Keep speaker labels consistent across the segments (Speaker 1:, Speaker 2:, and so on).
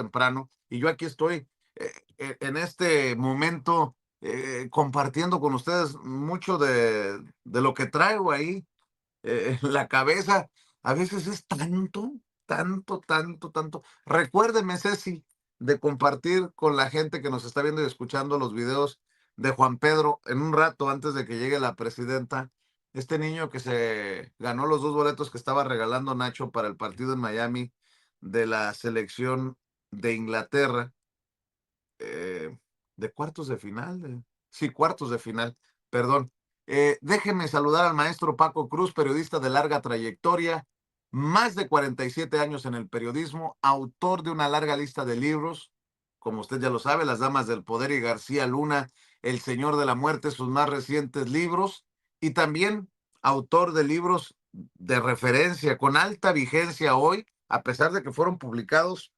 Speaker 1: temprano y yo aquí estoy en este momento compartiendo con ustedes mucho de lo que traigo ahí en la cabeza. A veces es tanto, tanto, tanto, tanto. Recuérdeme, Ceci, de compartir con la gente que nos está viendo y escuchando los videos de Juan Pedro en un rato antes de que llegue la presidenta. Este niño que se ganó los 2 boletos que estaba regalando Nacho para el partido en Miami de la selección de Inglaterra, eh, de cuartos de final, sí, cuartos de final, perdón. Déjenme saludar al maestro Paco Cruz, periodista de larga trayectoria, más de 47 años en el periodismo, autor de una larga lista de libros, como usted ya lo sabe, Las Damas del Poder y García Luna, El Señor de la Muerte, sus más recientes libros, y también autor de libros de referencia con alta vigencia hoy, a pesar de que fueron publicados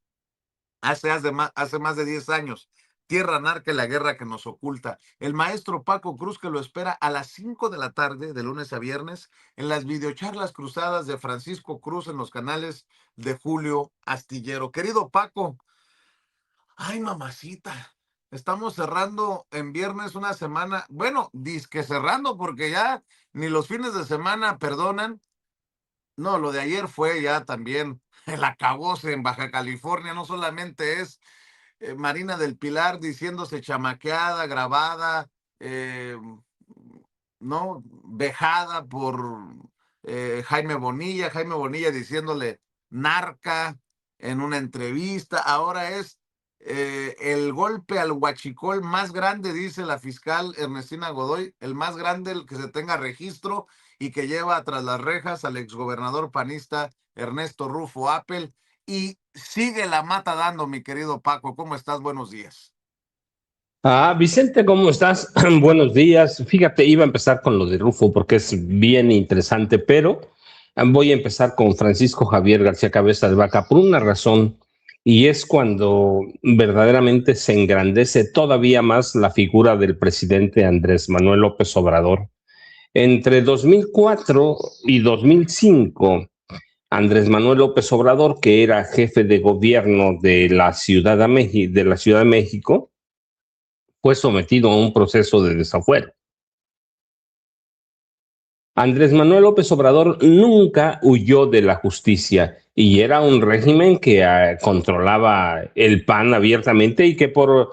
Speaker 1: hace más de 10 años. Tierra Narca, la guerra que nos oculta. El maestro Paco Cruz, que lo espera a las 5 de la tarde, de lunes a viernes, en las videocharlas cruzadas de Francisco Cruz en los canales de Julio Astillero. Querido Paco, ay, mamacita, estamos cerrando en viernes una semana. Bueno, disque cerrando, porque ya ni los fines de semana perdonan. No, lo de ayer fue ya también el acabose en Baja California. No solamente es Marina del Pilar diciéndose chamaqueada, grabada, no, vejada por Jaime Bonilla diciéndole narca en una entrevista. Ahora es el golpe al huachicol más grande, dice la fiscal Ernestina Godoy, el más grande, el que se tenga registro y que lleva tras las rejas al exgobernador panista Ernesto Rufo Appel. Y sigue la mata dando, mi querido Paco. ¿Cómo estás? Buenos días.
Speaker 2: Vicente, ¿cómo estás? Buenos días. Fíjate, iba a empezar con lo de Rufo porque es bien interesante, pero voy a empezar con Francisco Javier García Cabeza de Vaca por una razón, y es cuando verdaderamente se engrandece todavía más la figura del presidente Andrés Manuel López Obrador. Entre 2004 y 2005, Andrés Manuel López Obrador, que era jefe de gobierno de la Ciudad de México, fue sometido a un proceso de desafuero. Andrés Manuel López Obrador nunca huyó de la justicia y era un régimen que controlaba el PAN abiertamente y que por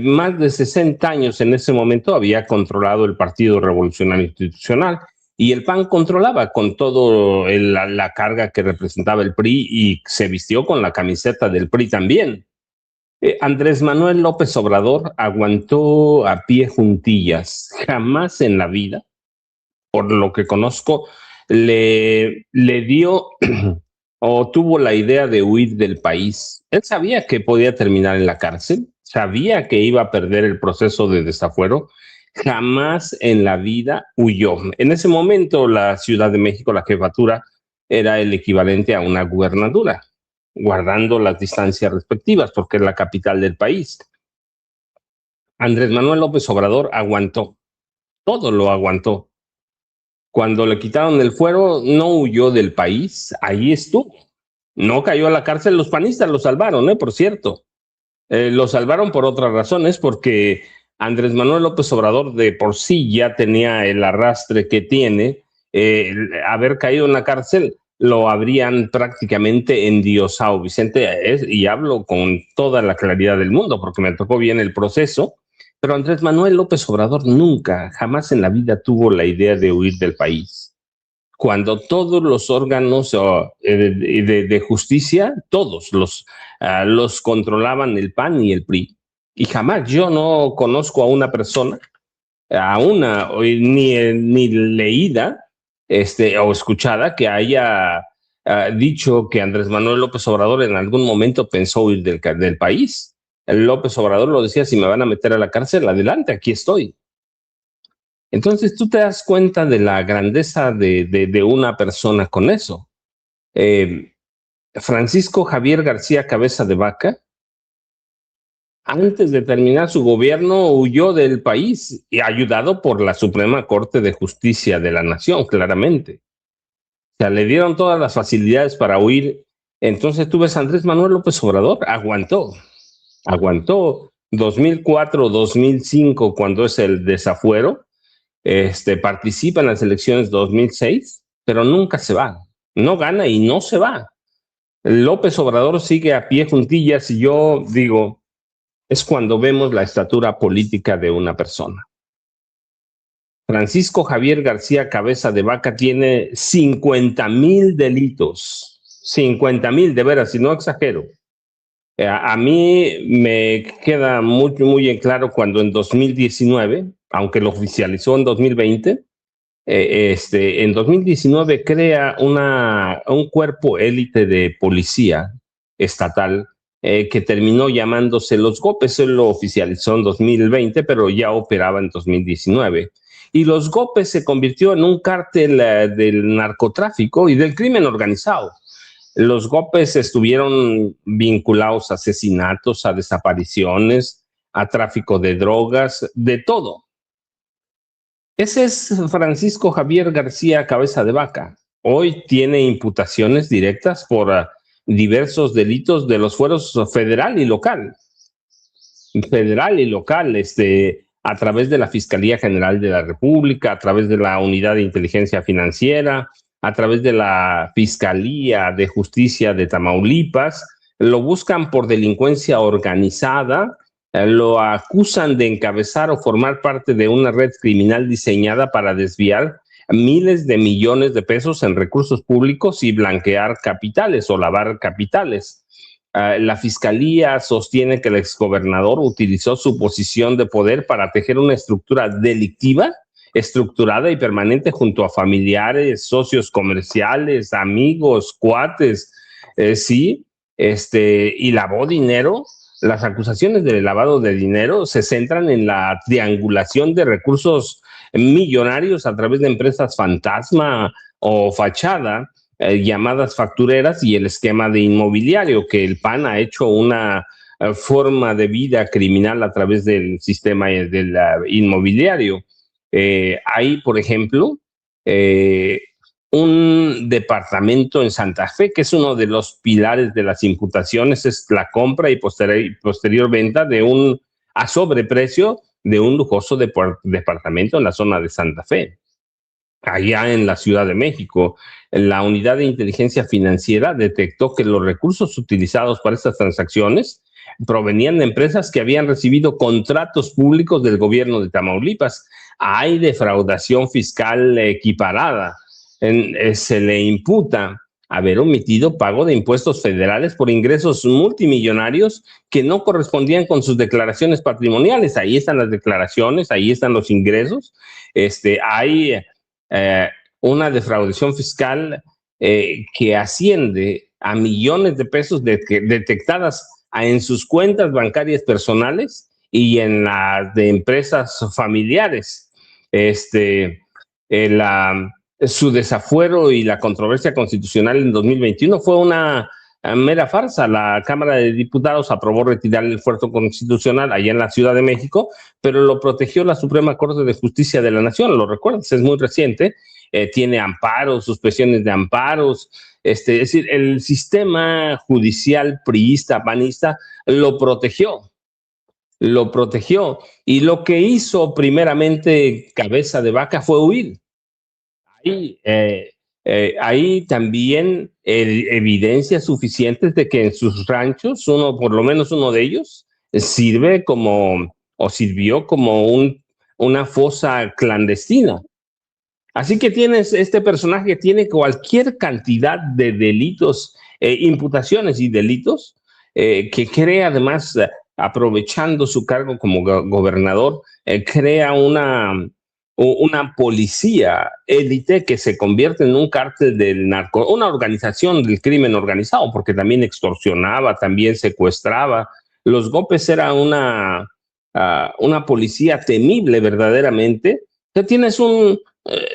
Speaker 2: más de 60 años en ese momento había controlado el Partido Revolucionario Institucional, y el PAN controlaba con todo la carga que representaba el PRI y se vistió con la camiseta del PRI también. Andrés Manuel López Obrador aguantó a pie juntillas. Jamás en la vida, por lo que conozco, le dio o tuvo la idea de huir del país. Él sabía que podía terminar en la cárcel, sabía que iba a perder el proceso de desafuero. Jamás en la vida huyó. En ese momento, la Ciudad de México, la jefatura, era el equivalente a una gubernatura, guardando las distancias respectivas, porque es la capital del país. Andrés Manuel López Obrador aguantó, todo lo aguantó. Cuando le quitaron el fuero, no huyó del país, ahí estuvo. No cayó a la cárcel, los panistas lo salvaron, por cierto. Lo salvaron por otras razones, porque Andrés Manuel López Obrador de por sí ya tenía el arrastre que tiene. Haber caído en la cárcel lo habrían prácticamente endiosado, Vicente, y hablo con toda la claridad del mundo porque me tocó bien el proceso, pero Andrés Manuel López Obrador nunca, jamás en la vida tuvo la idea de huir del país. Cuando todos los órganos de justicia, todos los controlaban el PAN y el PRI. Y jamás yo no conozco a una persona, ni leída o escuchada, que haya dicho que Andrés Manuel López Obrador en algún momento pensó huir del país. El López Obrador lo decía: si me van a meter a la cárcel, adelante, aquí estoy. Entonces tú te das cuenta de la grandeza de una persona con eso. Francisco Javier García Cabeza de Vaca, antes de terminar su gobierno, huyó del país, y ayudado por la Suprema Corte de Justicia de la Nación, claramente. O sea, le dieron todas las facilidades para huir Entonces tú ves a Andrés Manuel López Obrador, aguantó 2004, 2005 cuando es el desafuero, participa en las elecciones 2006, pero nunca se va, no gana y no se va. López Obrador sigue a pie juntillas y yo digo, es cuando vemos la estatura política de una persona. Francisco Javier García Cabeza de Vaca tiene 50,000 delitos, 50,000 de veras, y no exagero. A mí me queda muy en claro cuando en 2019, aunque lo oficializó en 2020, en 2019 crea un cuerpo élite de policía estatal que terminó llamándose Los Gopes. Él lo oficializó en 2020, pero ya operaba en 2019. Y Los Gopes se convirtió en un cártel del narcotráfico y del crimen organizado. Los Gopes estuvieron vinculados a asesinatos, a desapariciones, a tráfico de drogas, de todo. Ese es Francisco Javier García Cabeza de Vaca. Hoy tiene imputaciones directas por diversos delitos de los fueros federal y local. A través de la Fiscalía General de la República, a través de la Unidad de Inteligencia Financiera, a través de la Fiscalía de Justicia de Tamaulipas. Lo buscan por delincuencia organizada, lo acusan de encabezar o formar parte de una red criminal diseñada para desviar miles de millones de pesos en recursos públicos y blanquear capitales o lavar capitales. La fiscalía sostiene que el exgobernador utilizó su posición de poder para tejer una estructura delictiva, estructurada y permanente junto a familiares, socios comerciales, amigos, cuates, y lavó dinero. Las acusaciones de lavado de dinero se centran en la triangulación de recursos millonarios a través de empresas fantasma o fachada, llamadas factureras, y el esquema de inmobiliario, que el PAN ha hecho una forma de vida criminal a través del sistema del inmobiliario. Hay, por ejemplo, un departamento en Santa Fe, que es uno de los pilares de las imputaciones, es la compra y posterior venta a sobreprecio de un lujoso departamento en la zona de Santa Fe, allá en la Ciudad de México. La Unidad de Inteligencia Financiera detectó que los recursos utilizados para estas transacciones provenían de empresas que habían recibido contratos públicos del gobierno de Tamaulipas. Hay defraudación fiscal equiparada. Se le imputa haber omitido pago de impuestos federales por ingresos multimillonarios que no correspondían con sus declaraciones patrimoniales. Ahí están las declaraciones, ahí están los ingresos. Hay una defraudación fiscal que asciende a millones de pesos detectadas en sus cuentas bancarias personales y en las de empresas familiares. Su desafuero y la controversia constitucional en 2021 fue una mera farsa. La Cámara de Diputados aprobó retirar el fuero constitucional allá en la Ciudad de México, pero lo protegió la Suprema Corte de Justicia de la Nación. Lo recuerdas, es muy reciente. Tiene amparos, suspensiones de amparos. Es decir, el sistema judicial priista, panista, lo protegió. Y lo que hizo primeramente Cabeza de Vaca fue huir. Hay también evidencias suficientes de que en sus ranchos, por lo menos uno de ellos, sirvió como una fosa clandestina. Así que este personaje tiene cualquier cantidad de delitos, imputaciones y delitos, que crea además, aprovechando su cargo como gobernador, crea una policía élite que se convierte en un cártel del narco, una organización del crimen organizado, porque también extorsionaba, también secuestraba. Los Gopes era una policía temible verdaderamente. Ya tienes un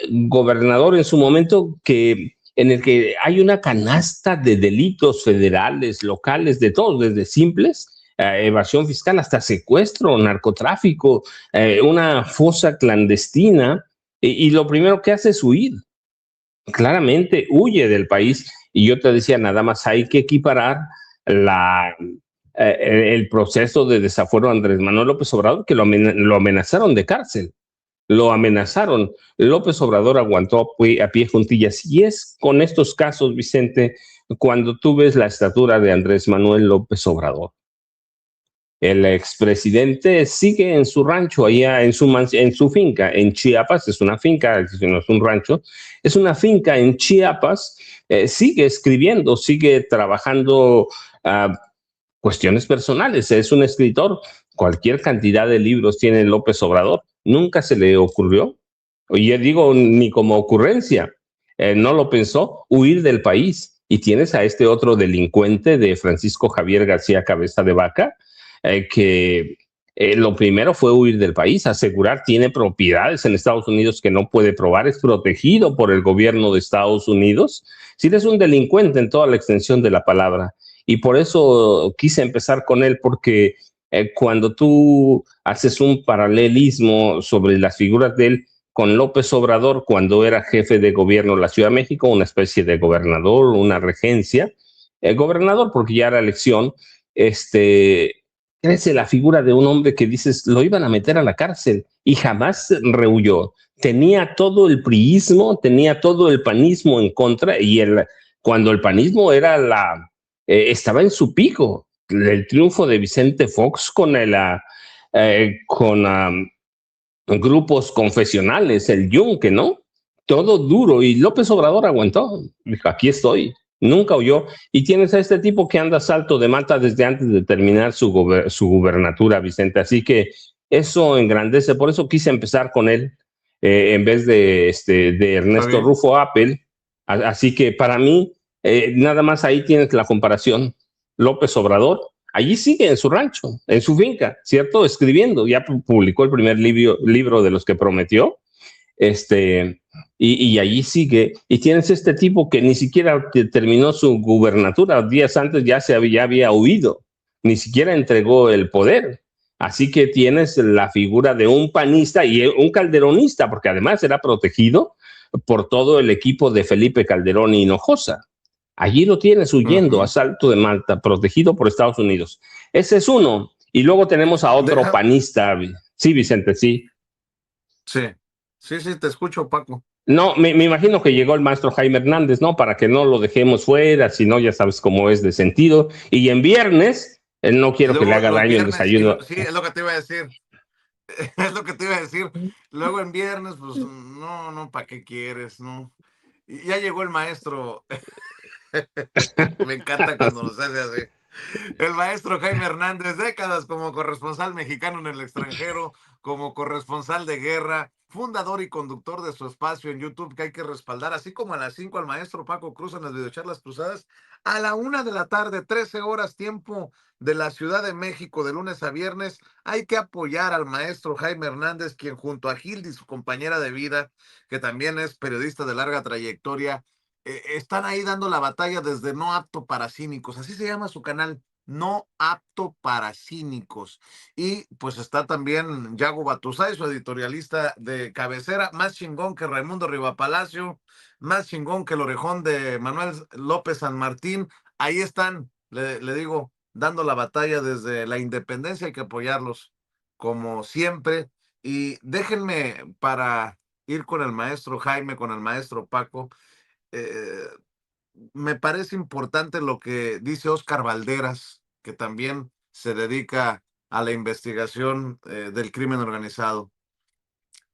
Speaker 2: gobernador en su momento en el que hay una canasta de delitos federales, locales, de todos, desde simples, evasión fiscal hasta secuestro, narcotráfico, una fosa clandestina, y lo primero que hace es huir. Claramente huye del país Y yo te decía, nada más hay que equiparar la, el proceso de desafuero de Andrés Manuel López Obrador, que lo amenazaron de cárcel, lo amenazaron. López Obrador aguantó a pie juntillas. Y es con estos casos, Vicente, cuando tú ves la estatura de Andrés Manuel López Obrador. El expresidente sigue en su rancho, allá en su finca, en Chiapas, es una finca, no es un rancho, es una finca en Chiapas, sigue escribiendo, sigue trabajando uh, cuestiones personales, es un escritor, cualquier cantidad de libros tiene López Obrador, nunca se le ocurrió, oye, digo, ni como ocurrencia, no lo pensó, huir del país. Y tienes a este otro delincuente de Francisco Javier García Cabeza de Vaca, que lo primero fue huir del país, asegurar tiene propiedades en Estados Unidos que no puede probar, es protegido por el gobierno de Estados Unidos. Si eres un delincuente en toda la extensión de la palabra. Y por eso quise empezar con él, porque cuando tú haces un paralelismo sobre las figuras de él con López Obrador, cuando era jefe de gobierno de la Ciudad de México, una especie de gobernador, una regencia, el gobernador, porque ya era elección, crece la figura de un hombre que dices, lo iban a meter a la cárcel y jamás rehuyó. Tenía todo el priismo, tenía todo el panismo en contra y cuando el panismo era estaba en su pico. El triunfo de Vicente Fox con grupos confesionales, el Yunque, ¿no? Todo duro y López Obrador aguantó. Dijo, aquí estoy. Nunca huyó. Y tienes a este tipo que anda salto de mata desde antes de terminar su gubernatura, Vicente. Así que eso engrandece. Por eso quise empezar con él en vez de
Speaker 1: Está
Speaker 2: Ernesto
Speaker 1: bien.
Speaker 2: Rufo Appel. Así que para mí, nada más ahí tienes la comparación. López Obrador allí sigue en su rancho, en su finca, ¿cierto? Escribiendo. Ya publicó el primer libro de los que prometió. Y allí sigue. Y tienes este tipo que ni siquiera terminó su gubernatura. Días antes ya había huido. Ni siquiera entregó el poder. Así que tienes la figura de un panista y un calderonista, porque además era protegido por todo el equipo de Felipe Calderón y Hinojosa. Allí lo tienes huyendo a Salto de Malta, protegido por Estados Unidos. Ese es uno. Y luego tenemos a otro
Speaker 1: Deja,
Speaker 2: panista. Sí, Vicente, sí.
Speaker 1: sí, sí, te escucho, Paco.
Speaker 2: No, me imagino que llegó el maestro Jaime Hernández, ¿no? Para que no lo dejemos fuera, si no, ya sabes cómo es de sentido. Y en viernes, no quiero que le
Speaker 1: Luego
Speaker 2: haga
Speaker 1: los
Speaker 2: daño el
Speaker 1: viernes,
Speaker 2: desayuno.
Speaker 1: sí, es lo que te iba a decir. Es lo que te iba a decir. Luego en viernes, pues no, ¿para qué quieres? No. Y ya llegó el maestro. Me encanta cuando nos hace así. El maestro Jaime Hernández, décadas como corresponsal mexicano en el extranjero, como corresponsal de guerra, fundador y conductor de su espacio en YouTube que hay que respaldar, así como a las 5 al maestro Paco Cruz en las videocharlas cruzadas, a la 1 de la tarde, 13 horas tiempo de la Ciudad de México, de lunes a viernes, hay que apoyar al maestro Jaime Hernández, quien junto a Gildy, su compañera de vida, que también es periodista de larga trayectoria, están ahí dando la batalla desde No Apto para Cínicos, así se llama su canal, No Apto para Cínicos. Y pues está también Yago Batusay, su editorialista de cabecera, más chingón que Raimundo Rivapalacio, más chingón que el orejón de Manuel López San Martín. Ahí están, le digo, dando la batalla desde la independencia, hay que apoyarlos como siempre. Y déjenme para ir con el maestro Jaime, con el maestro Paco. eh, Me parece importante lo que dice Óscar Valderas, que también se dedica a la investigación del crimen organizado.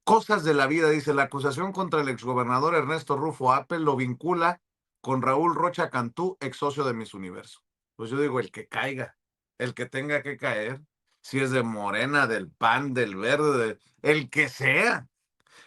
Speaker 1: Cosas de la vida, dice, la acusación contra el exgobernador Ernesto Rufo Appel lo vincula con Raúl Rocha Cantú, ex socio de Miss Universo. Pues yo digo, el que caiga, el que tenga que caer, si es de Morena, del PAN, del Verde, el que sea.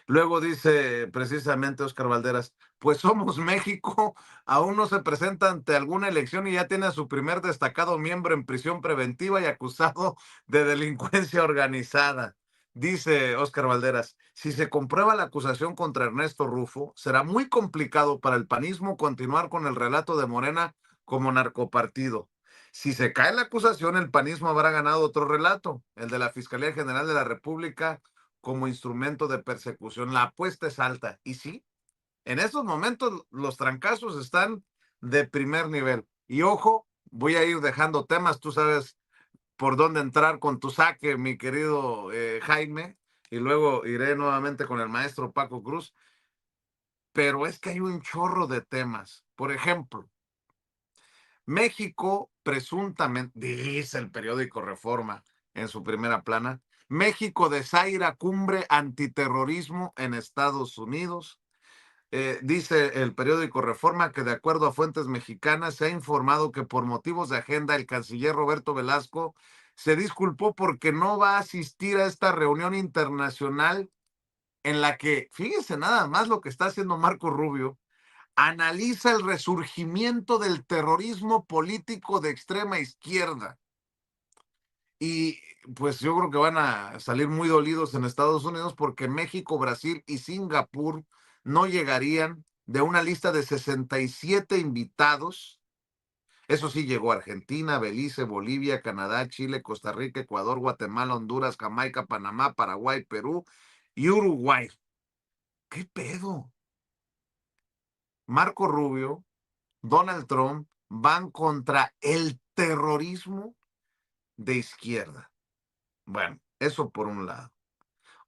Speaker 1: Luego dice precisamente Óscar Valderas, pues somos México, aún no se presenta ante alguna elección y ya tiene a su primer destacado miembro en prisión preventiva y acusado de delincuencia organizada. Dice Óscar Valderas, si se comprueba la acusación contra Ernesto Rufo, será muy complicado para el panismo continuar con el relato de Morena como narcopartido. Si se cae la acusación, el panismo habrá ganado otro relato, el de la Fiscalía General de la República como instrumento de persecución. La apuesta es alta. Y sí, en estos momentos los trancazos están de primer nivel. Y ojo, voy a ir dejando temas, tú sabes por dónde entrar con tu saque, mi querido Jaime, y luego iré nuevamente con el maestro Paco Cruz, pero es que hay un chorro de temas. Por ejemplo, México presuntamente, dice el periódico Reforma en su primera plana, México desaira cumbre antiterrorismo en Estados Unidos. Dice el periódico Reforma que de acuerdo a fuentes mexicanas se ha informado que por motivos de agenda el canciller Roberto Velasco se disculpó porque no va a asistir a esta reunión internacional en la que, fíjense nada más lo que está haciendo Marco Rubio, analiza el resurgimiento del terrorismo político de extrema izquierda. Y pues yo creo que van a salir muy dolidos en Estados Unidos porque México, Brasil y Singapur no llegarían de una lista de 67 invitados. Eso sí, llegó Argentina, Belice, Bolivia, Canadá, Chile, Costa Rica, Ecuador, Guatemala, Honduras, Jamaica, Panamá, Paraguay, Perú y Uruguay. ¿Qué pedo? Marco Rubio, Donald Trump van contra el terrorismo de izquierda. Bueno, eso por un lado.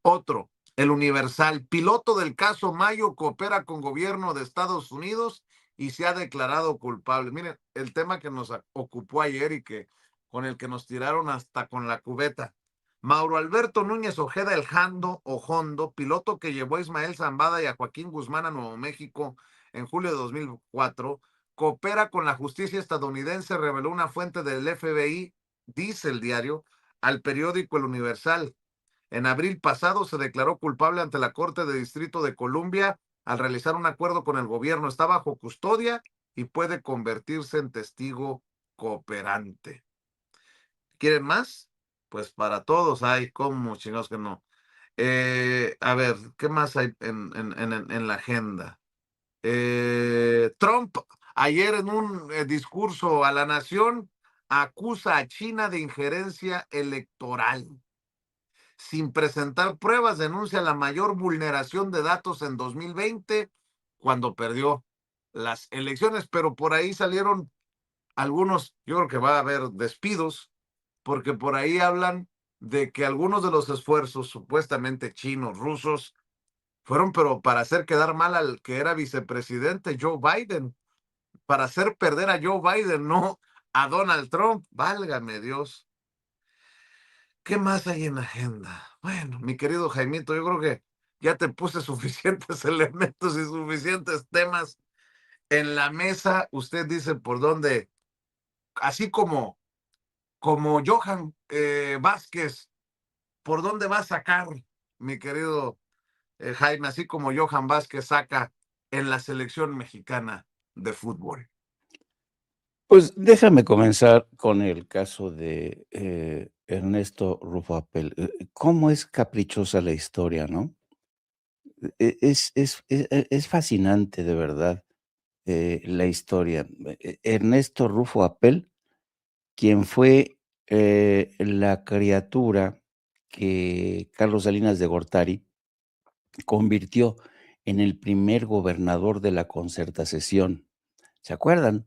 Speaker 1: Otro, el Universal, piloto del caso Mayo coopera con gobierno de Estados Unidos y se ha declarado culpable. Miren, el tema que nos ocupó ayer y que con el que nos tiraron hasta con la cubeta. Mauro Alberto Núñez Ojeda El Jando Ojondo, piloto que llevó a Ismael Zambada y a Joaquín Guzmán a Nuevo México en julio de 2004, coopera con la justicia estadounidense, reveló una fuente del FBI, dice el diario, al periódico El Universal. En abril pasado se declaró culpable ante la Corte de Distrito de Columbia al realizar un acuerdo con el gobierno. Está bajo custodia y puede convertirse en testigo cooperante. ¿Quieren más? Pues para todos hay, como chingados que no. A ver, ¿qué más hay en la agenda? Trump ayer en un discurso a la nación acusa a China de injerencia electoral. Sin presentar pruebas, denuncia la mayor vulneración de datos en 2020, cuando perdió las elecciones, pero por ahí salieron algunos, yo creo que va a haber despidos, porque por ahí hablan de que algunos de los esfuerzos supuestamente chinos, rusos, fueron pero para hacer quedar mal al que era vicepresidente Joe Biden, para hacer perder a Joe Biden, no a Donald Trump, válgame Dios. ¿Qué más hay en la agenda? Bueno, mi querido Jaimito, yo creo que ya te puse suficientes elementos y suficientes temas en la mesa. Usted dice por dónde, así como Johan Vázquez, por dónde va a sacar, mi querido Jaime, así como Johan Vázquez saca en la selección mexicana de fútbol.
Speaker 3: Pues déjame comenzar con el caso de Ernesto Rufo Apel. ¿Cómo es caprichosa la historia, no? Es fascinante, de verdad, la historia. Ernesto Rufo Apel, quien fue la criatura que Carlos Salinas de Gortari convirtió en el primer gobernador de la Concertación. ¿Se acuerdan?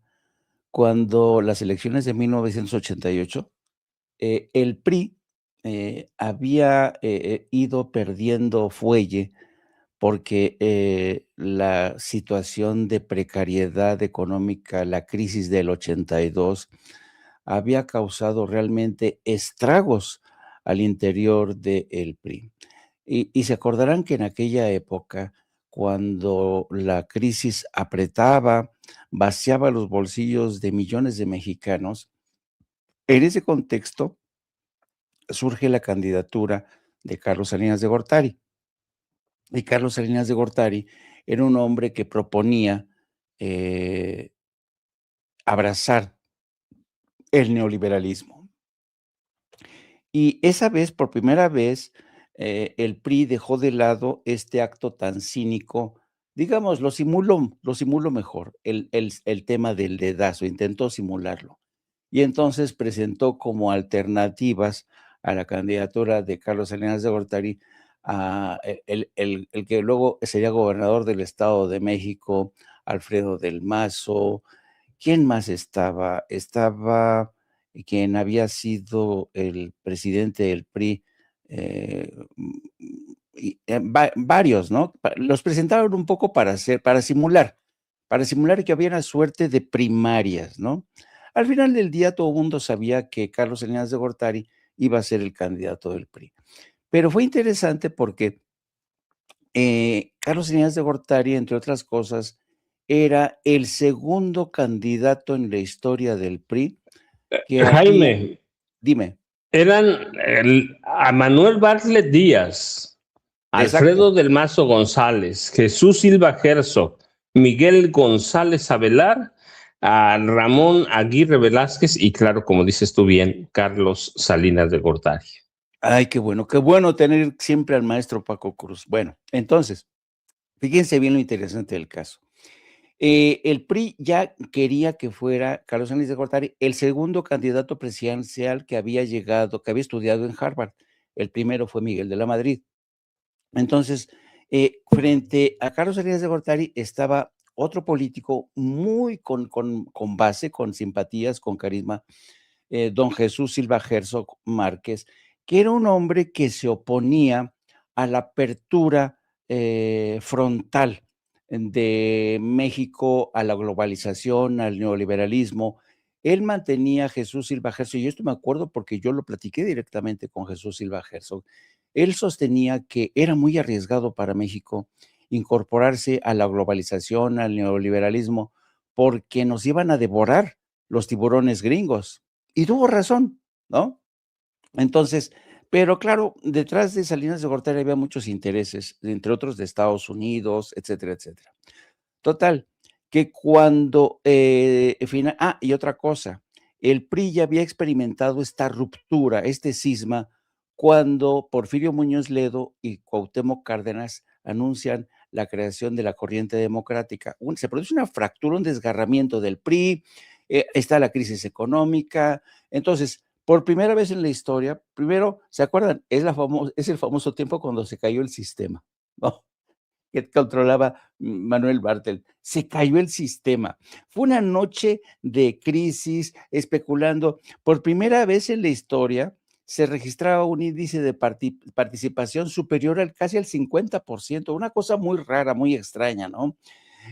Speaker 3: Cuando las elecciones de 1988, el PRI había ido perdiendo fuelle porque la situación de precariedad económica, la crisis del 82, había causado realmente estragos al interior del PRI. Y se acordarán que en aquella época, cuando la crisis apretaba, vaciaba los bolsillos de millones de mexicanos, en ese contexto surge la candidatura de Carlos Salinas de Gortari. Y Carlos Salinas de Gortari era un hombre que proponía abrazar el neoliberalismo. Y esa vez, por primera vez, el PRI dejó de lado este acto tan cínico, digamos, lo simuló mejor, el tema del dedazo, intentó simularlo. Y entonces presentó como alternativas a la candidatura de Carlos Salinas de Gortari a el que luego sería gobernador del Estado de México, Alfredo del Mazo, ¿Quién más estaba? Estaba quien había sido el presidente del PRI, varios, ¿no? Los presentaron un poco para simular que había una suerte de primarias, ¿no? Al final del día todo el mundo sabía que Carlos Salinas de Gortari iba a ser el candidato del PRI. Pero fue interesante porque Carlos Salinas de Gortari, entre otras cosas, era el segundo candidato en la historia del PRI que había,
Speaker 2: Jaime,
Speaker 3: dime,
Speaker 2: eran a Manuel Bartlett Díaz,
Speaker 3: exacto.
Speaker 2: Alfredo del Mazo González, Jesús Silva Herzog, Miguel González Avelar, a Ramón Aguirre Velázquez y claro, como dices tú bien, Carlos Salinas de Gortari.
Speaker 3: Ay, qué bueno tener siempre al maestro Paco Cruz. Bueno, entonces, fíjense bien lo interesante del caso. El PRI ya quería que fuera Carlos Salinas de Gortari el segundo candidato presidencial que había llegado, que había estudiado en Harvard. El primero fue Miguel de la Madrid. Entonces, frente a Carlos Salinas de Gortari estaba otro político muy con base, con simpatías, con carisma, don Jesús Silva Herzog Márquez, que era un hombre que se oponía a la apertura frontal de México a la globalización, al neoliberalismo. Él mantenía a Jesús Silva Herzog, y esto me acuerdo porque yo lo platiqué directamente con Jesús Silva Herzog. Él sostenía que era muy arriesgado para México incorporarse a la globalización, al neoliberalismo, porque nos iban a devorar los tiburones gringos. Y tuvo razón, ¿no? Entonces, pero claro, detrás de Salinas de Gortari había muchos intereses, entre otros de Estados Unidos, etcétera, etcétera. Total, que cuando, y otra cosa, el PRI ya había experimentado esta ruptura, este cisma, cuando Porfirio Muñoz Ledo y Cuauhtémoc Cárdenas anuncian la creación de la Corriente Democrática. Se produce una fractura, un desgarramiento del PRI, está la crisis económica. Entonces, por primera vez en la historia, primero, ¿se acuerdan? Es el famoso tiempo cuando se cayó el sistema, ¿no? Que controlaba Manuel Bartel. Se cayó el sistema. Fue una noche de crisis, especulando. Por primera vez en la historia se registraba un índice de participación superior casi al 50%, una cosa muy rara, muy extraña, ¿no?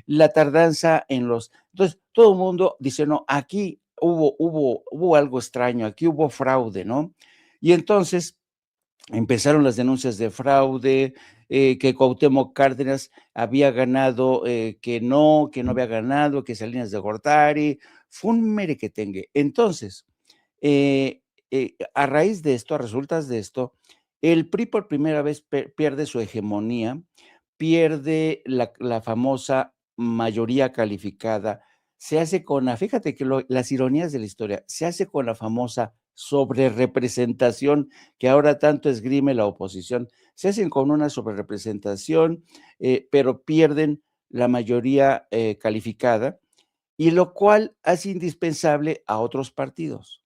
Speaker 3: La tardanza en los... Entonces, todo el mundo dice, no, aquí hubo algo extraño, aquí hubo fraude, ¿no? Y entonces empezaron las denuncias de fraude, que Cuauhtémoc Cárdenas había ganado, que no había ganado, que Salinas de Gortari, fue un merequetengue. Entonces, a raíz de esto, a resultas de esto, el PRI por primera vez pierde su hegemonía, pierde la famosa mayoría calificada, se hace fíjate que las ironías de la historia, se hace con la famosa sobrerepresentación que ahora tanto esgrime la oposición, se hacen con una sobrerepresentación, pero pierden la mayoría calificada, y lo cual hace indispensable a otros partidos.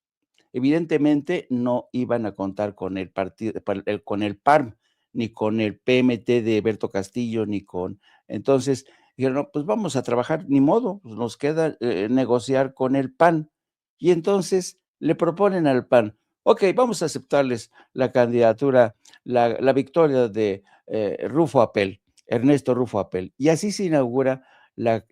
Speaker 3: Evidentemente no iban a contar con el partido, con el PARM, ni con el PMT de Berto Castillo, ni con... Entonces dijeron, no, pues vamos a trabajar, ni modo, pues nos queda negociar con el PAN. Y entonces le proponen al PAN, ok, vamos a aceptarles la candidatura, la victoria de Rufo Apel, Ernesto Rufo Apel. Y así se inaugura la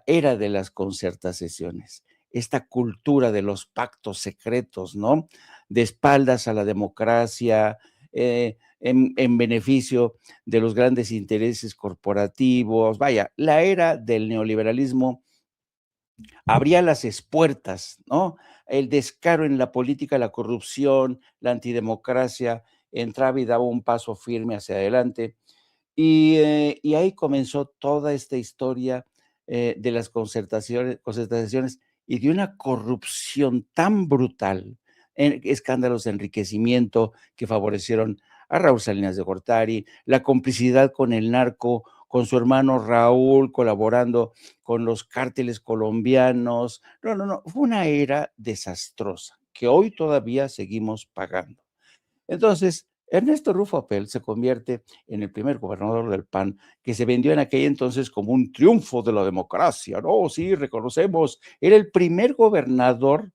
Speaker 3: era de las concertaciones, esta cultura de los pactos secretos, ¿no? De espaldas a la democracia, en beneficio de los grandes intereses corporativos. Vaya, la era del neoliberalismo abría las espuertas, ¿no? El descaro en la política, la corrupción, la antidemocracia, entraba y daba un paso firme hacia adelante. Y ahí comenzó toda esta historia de las concertaciones y de una corrupción tan brutal, escándalos de enriquecimiento que favorecieron a Raúl Salinas de Gortari, la complicidad con el narco, con su hermano Raúl colaborando con los cárteles colombianos. No, no, no, fue una era desastrosa que hoy todavía seguimos pagando. Entonces, Ernesto Rufo Apel se convierte en el primer gobernador del PAN, que se vendió en aquel entonces como un triunfo de la democracia, ¿no? Sí, reconocemos, era el primer gobernador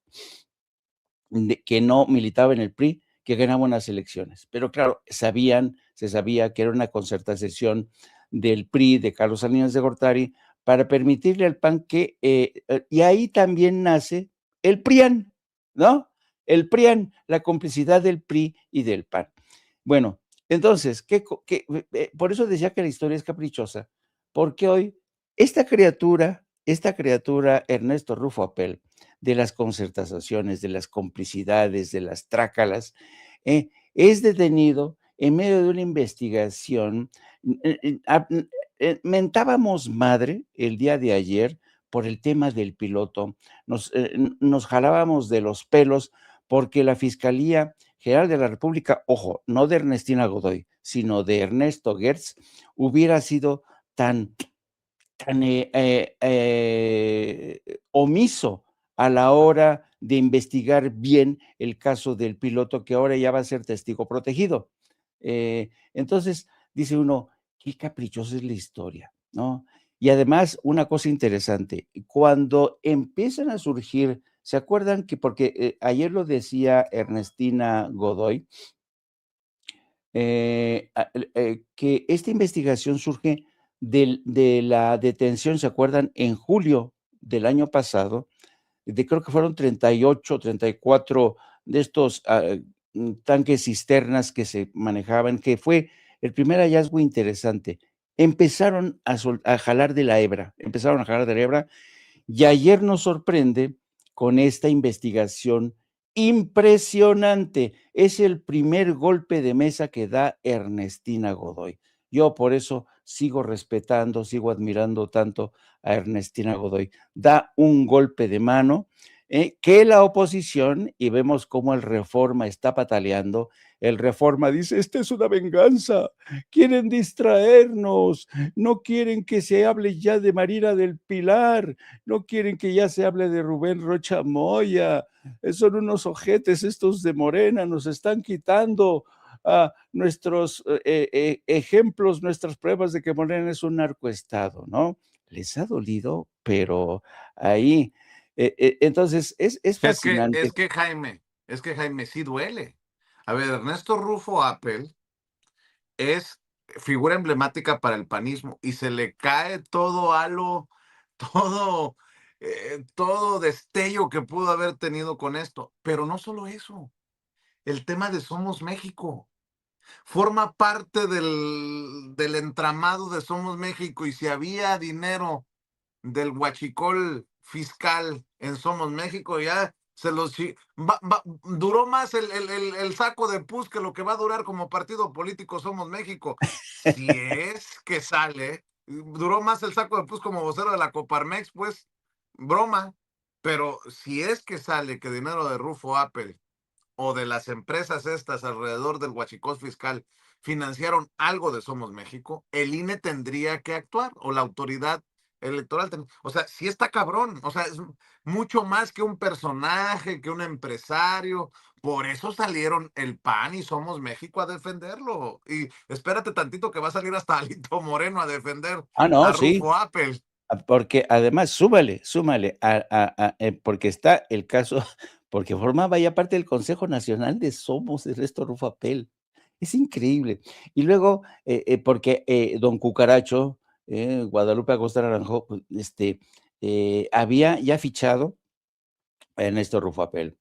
Speaker 3: que no militaba en el PRI, que ganaba unas elecciones. Pero claro, se sabía que era una concertación del PRI, de Carlos Salinas de Gortari, para permitirle al PAN que, y ahí también nace el PRIAN, ¿no? El PRIAN, la complicidad del PRI y del PAN. Bueno, entonces, por eso decía que la historia es caprichosa, porque hoy esta criatura, Ernesto Rufo Apel, de las concertaciones, de las complicidades, de las trácalas, es detenido en medio de una investigación. Mentábamos madre el día de ayer por el tema del piloto, nos jalábamos de los pelos porque la Fiscalía General de la República, ojo, no de Ernestina Godoy, sino de Ernesto Gertz, hubiera sido tan omiso a la hora de investigar bien el caso del piloto, que ahora ya va a ser testigo protegido. Entonces, dice uno, qué caprichosa es la historia, ¿no? Y además, una cosa interesante, cuando empiezan a surgir, ¿se acuerdan que, porque ayer lo decía Ernestina Godoy, que esta investigación surge de la detención, ¿se acuerdan? En julio del año pasado, creo que fueron 38, 34 de estos tanques cisternas que se manejaban, que fue el primer hallazgo interesante. Empezaron a jalar de la hebra, y ayer nos sorprende con esta investigación impresionante. Es el primer golpe de mesa que da Ernestina Godoy. Yo por eso sigo respetando, sigo admirando tanto a Ernestina Godoy. Da un golpe de mano que la oposición, y vemos cómo el Reforma está pataleando, el Reforma dice, esta es una venganza, quieren distraernos, no quieren que se hable ya de Marina del Pilar, no quieren que ya se hable de Rubén Rocha Moya, son unos ojetes estos de Morena, nos están quitando nuestros ejemplos, nuestras pruebas de que Morena es un narcoestado, ¿no? Les ha dolido, pero ahí, entonces es fascinante.
Speaker 1: Es que Jaime sí duele. A ver, Ernesto Rufo Apel es figura emblemática para el panismo y se le cae todo halo, todo, todo destello que pudo haber tenido con esto. Pero no solo eso, el tema de Somos México forma parte del entramado de Somos México y si había dinero del huachicol fiscal en Somos México, ya se los duró más el saco de pus que lo que va a durar como partido político Somos México. Si es que sale, duró más el saco de pus como vocero de la Coparmex, pues, broma. Pero si es que sale que dinero de Rufo Apel o de las empresas estas alrededor del huachicol fiscal financiaron algo de Somos México, el INE tendría que actuar o la autoridad electoral. O sea, sí está cabrón. O sea, es mucho más que un personaje, que un empresario. Por eso salieron el PAN y Somos México a defenderlo. Y espérate tantito que va a salir hasta Alito Moreno a defender
Speaker 3: No,
Speaker 1: a
Speaker 3: sí.
Speaker 1: Rufo Apel.
Speaker 3: Porque además, súmale, porque está el caso, porque formaba ya parte del Consejo Nacional de Somos, Ernesto Rufo Apel. Es increíble. Y luego, porque don Cucaracho, Guadalupe Acosta Naranjo, pues, había ya fichado a Ernesto Rufo Apel,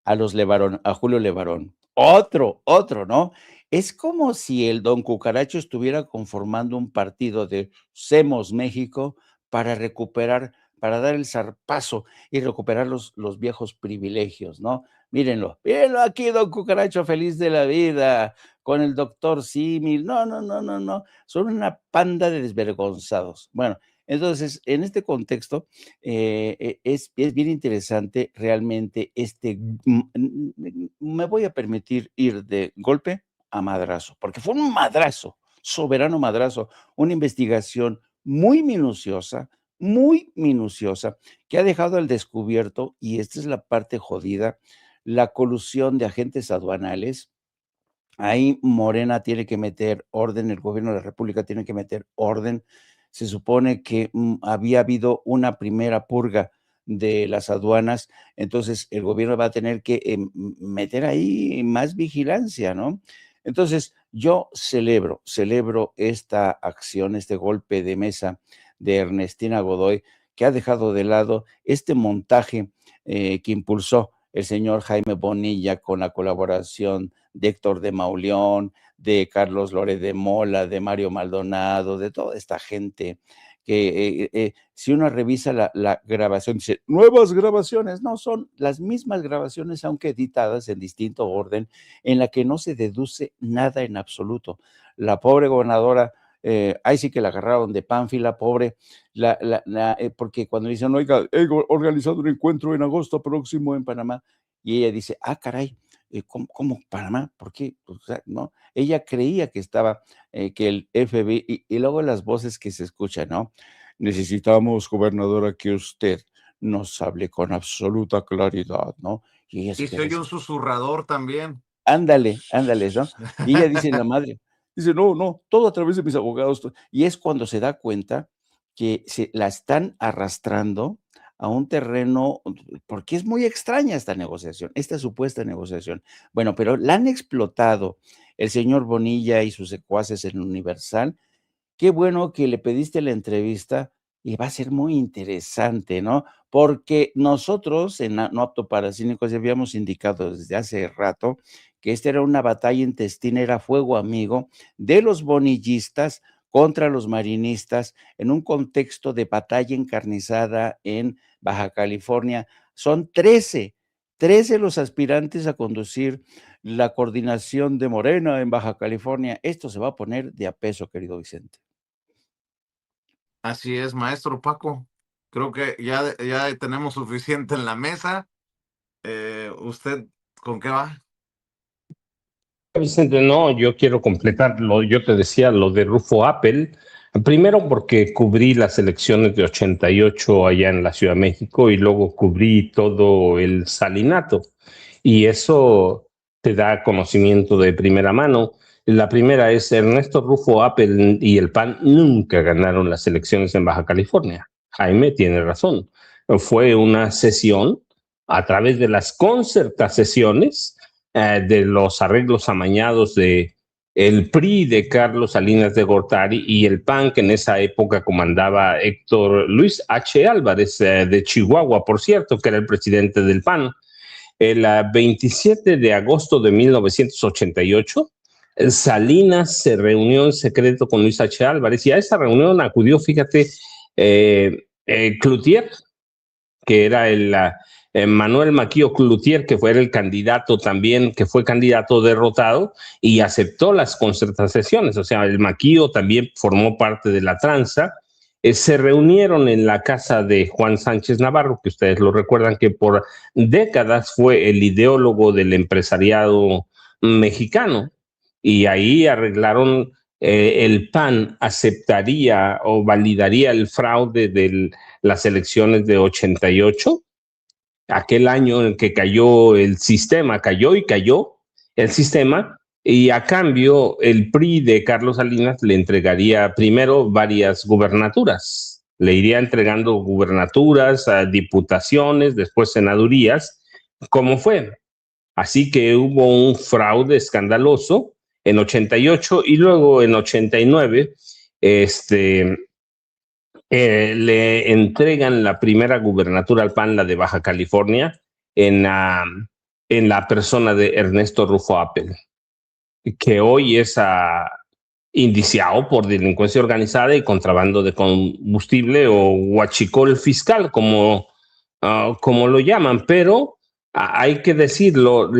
Speaker 3: a Julio Levarón. Otro, ¿no? Es como si el don Cucaracho estuviera conformando un partido de Semos México para recuperar, para dar el zarpazo y recuperar los viejos privilegios, ¿no? Mírenlo aquí, don Cucaracho, feliz de la vida, con el doctor Símil. No. Son una panda de desvergonzados. Bueno, entonces, en este contexto, es bien interesante realmente me voy a permitir ir de golpe a madrazo, porque fue un madrazo, soberano madrazo, una investigación muy minuciosa, que ha dejado al descubierto, y esta es la parte jodida, la colusión de agentes aduanales Ahí Morena tiene que meter orden, el gobierno de la República tiene que meter orden. Se supone que había habido una primera purga de las aduanas, entonces el gobierno va a tener que meter ahí más vigilancia, ¿no? Entonces yo celebro esta acción, este golpe de mesa de Ernestina Godoy, que ha dejado de lado este montaje que impulsó el señor Jaime Bonilla con la colaboración de Héctor de Mauleón, de Carlos Loret de Mola, de Mario Maldonado, de toda esta gente que si uno revisa la grabación, dice, nuevas grabaciones, no, son las mismas grabaciones, aunque editadas en distinto orden, en la que no se deduce nada en absoluto. La pobre gobernadora, ahí sí que la agarraron de pánfila, pobre, porque cuando dicen, oiga, he organizado un encuentro en agosto próximo en Panamá, y ella dice, ah, caray, ¿cómo Panamá? ¿Por qué? O sea, no, ella creía que estaba, que el FBI, y luego las voces que se escuchan, ¿no? Necesitamos, gobernadora, que usted nos hable con absoluta claridad, ¿no? Y ella se
Speaker 1: Y se
Speaker 3: queda
Speaker 1: oye
Speaker 3: así,
Speaker 1: un susurrador también.
Speaker 3: ándale, ¿no? Y ella dice, la madre, dice, no, todo a través de mis abogados. Y es cuando se da cuenta que la están arrastrando a un terreno, porque es muy extraña esta negociación, esta supuesta negociación. Bueno, pero la han explotado el señor Bonilla y sus secuaces en Universal. Qué bueno que le pediste la entrevista y va a ser muy interesante, ¿no? Porque nosotros en No Apto para Cínicos ya habíamos indicado desde hace rato que esta era una batalla intestina, era fuego amigo de los bonillistas contra los marinistas en un contexto de batalla encarnizada en Baja California. Son 13 los aspirantes a conducir la coordinación de Morena en Baja California. Esto se va a poner de a peso, querido Vicente.
Speaker 1: Así es, maestro Paco. Creo que ya tenemos suficiente en la mesa. ¿Usted con qué va?
Speaker 2: Vicente, no, yo quiero completarlo. Yo te decía lo de Rufo Apple. Primero porque cubrí las elecciones de 88 allá en la Ciudad de México y luego cubrí todo el salinato. Y eso te da conocimiento de primera mano. La primera es Ernesto Rufo Apple y el PAN nunca ganaron las elecciones en Baja California. Jaime tiene razón. Fue una sesión a través de las concertaciones de los arreglos amañados de el PRI de Carlos Salinas de Gortari y el PAN que en esa época comandaba Héctor Luis H. Álvarez de Chihuahua, por cierto, que era el presidente del PAN. El 27 de agosto de 1988, Salinas se reunió en secreto con Luis H. Álvarez y a esa reunión acudió, fíjate, Cloutier, que era el Manuel Maquillo Cloutier, que fue el candidato también, que fue candidato derrotado y aceptó las concertaciones. O sea, el Maquillo también formó parte de la tranza. Se reunieron en la casa de Juan Sánchez Navarro, que ustedes lo recuerdan que por décadas fue el ideólogo del empresariado mexicano. Y ahí arreglaron el PAN aceptaría o validaría el fraude de las elecciones de 88, aquel año en el que cayó el sistema, cayó el sistema, y a cambio el PRI de Carlos Salinas le entregaría primero varias gubernaturas, le iría entregando gubernaturas, a diputaciones, después senadurías, como fue. Así que hubo un fraude escandaloso en 88 y luego en 89 le entregan la primera gubernatura al PAN, la de Baja California, en la persona de Ernesto Rufo Apple, que hoy es indiciado por delincuencia organizada y contrabando de combustible o huachicol fiscal, como lo llaman, pero hay que decirlo,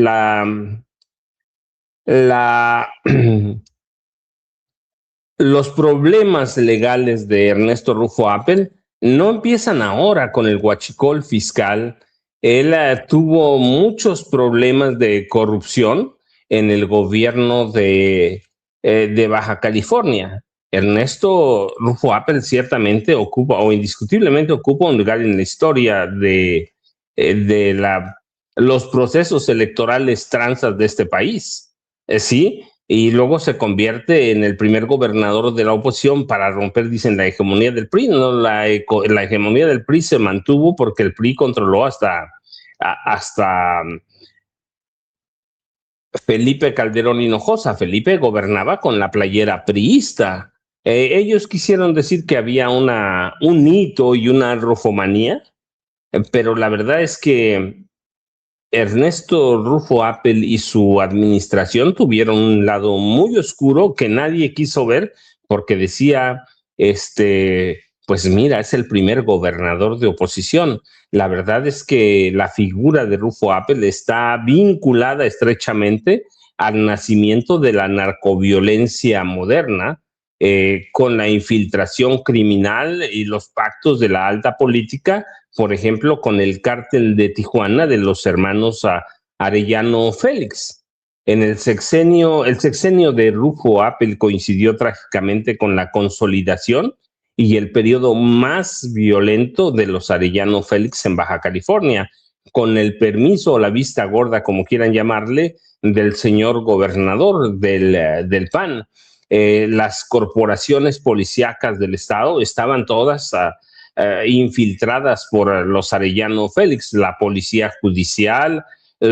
Speaker 2: los problemas legales de Ernesto Rufo Apple no empiezan ahora con el huachicol fiscal. Él tuvo muchos problemas de corrupción en el gobierno de Baja California. Ernesto Rufo Apple ciertamente ocupa, o indiscutiblemente ocupa un lugar en la historia de los procesos electorales tranzas de este país. sí, y luego se convierte en el primer gobernador de la oposición para romper, dicen, la hegemonía del PRI. No, la hegemonía del PRI se mantuvo porque el PRI controló hasta Felipe Calderón Hinojosa. Felipe gobernaba con la playera priista. Ellos quisieron decir que había un hito y una rufomanía, pero la verdad es que Ernesto Rufo Appel y su administración tuvieron un lado muy oscuro que nadie quiso ver porque decía, pues mira, es el primer gobernador de oposición. La verdad es que la figura de Rufo Appel está vinculada estrechamente al nacimiento de la narcoviolencia moderna, con la infiltración criminal y los pactos de la alta política, por ejemplo, con el cártel de Tijuana de los hermanos Arellano Félix. El sexenio de Rufo Appel coincidió trágicamente con la consolidación y el periodo más violento de los Arellano Félix en Baja California, con el permiso o la vista gorda, como quieran llamarle, del señor gobernador del PAN. Las corporaciones policíacas del estado estaban todas infiltradas por los Arellano Félix. La policía judicial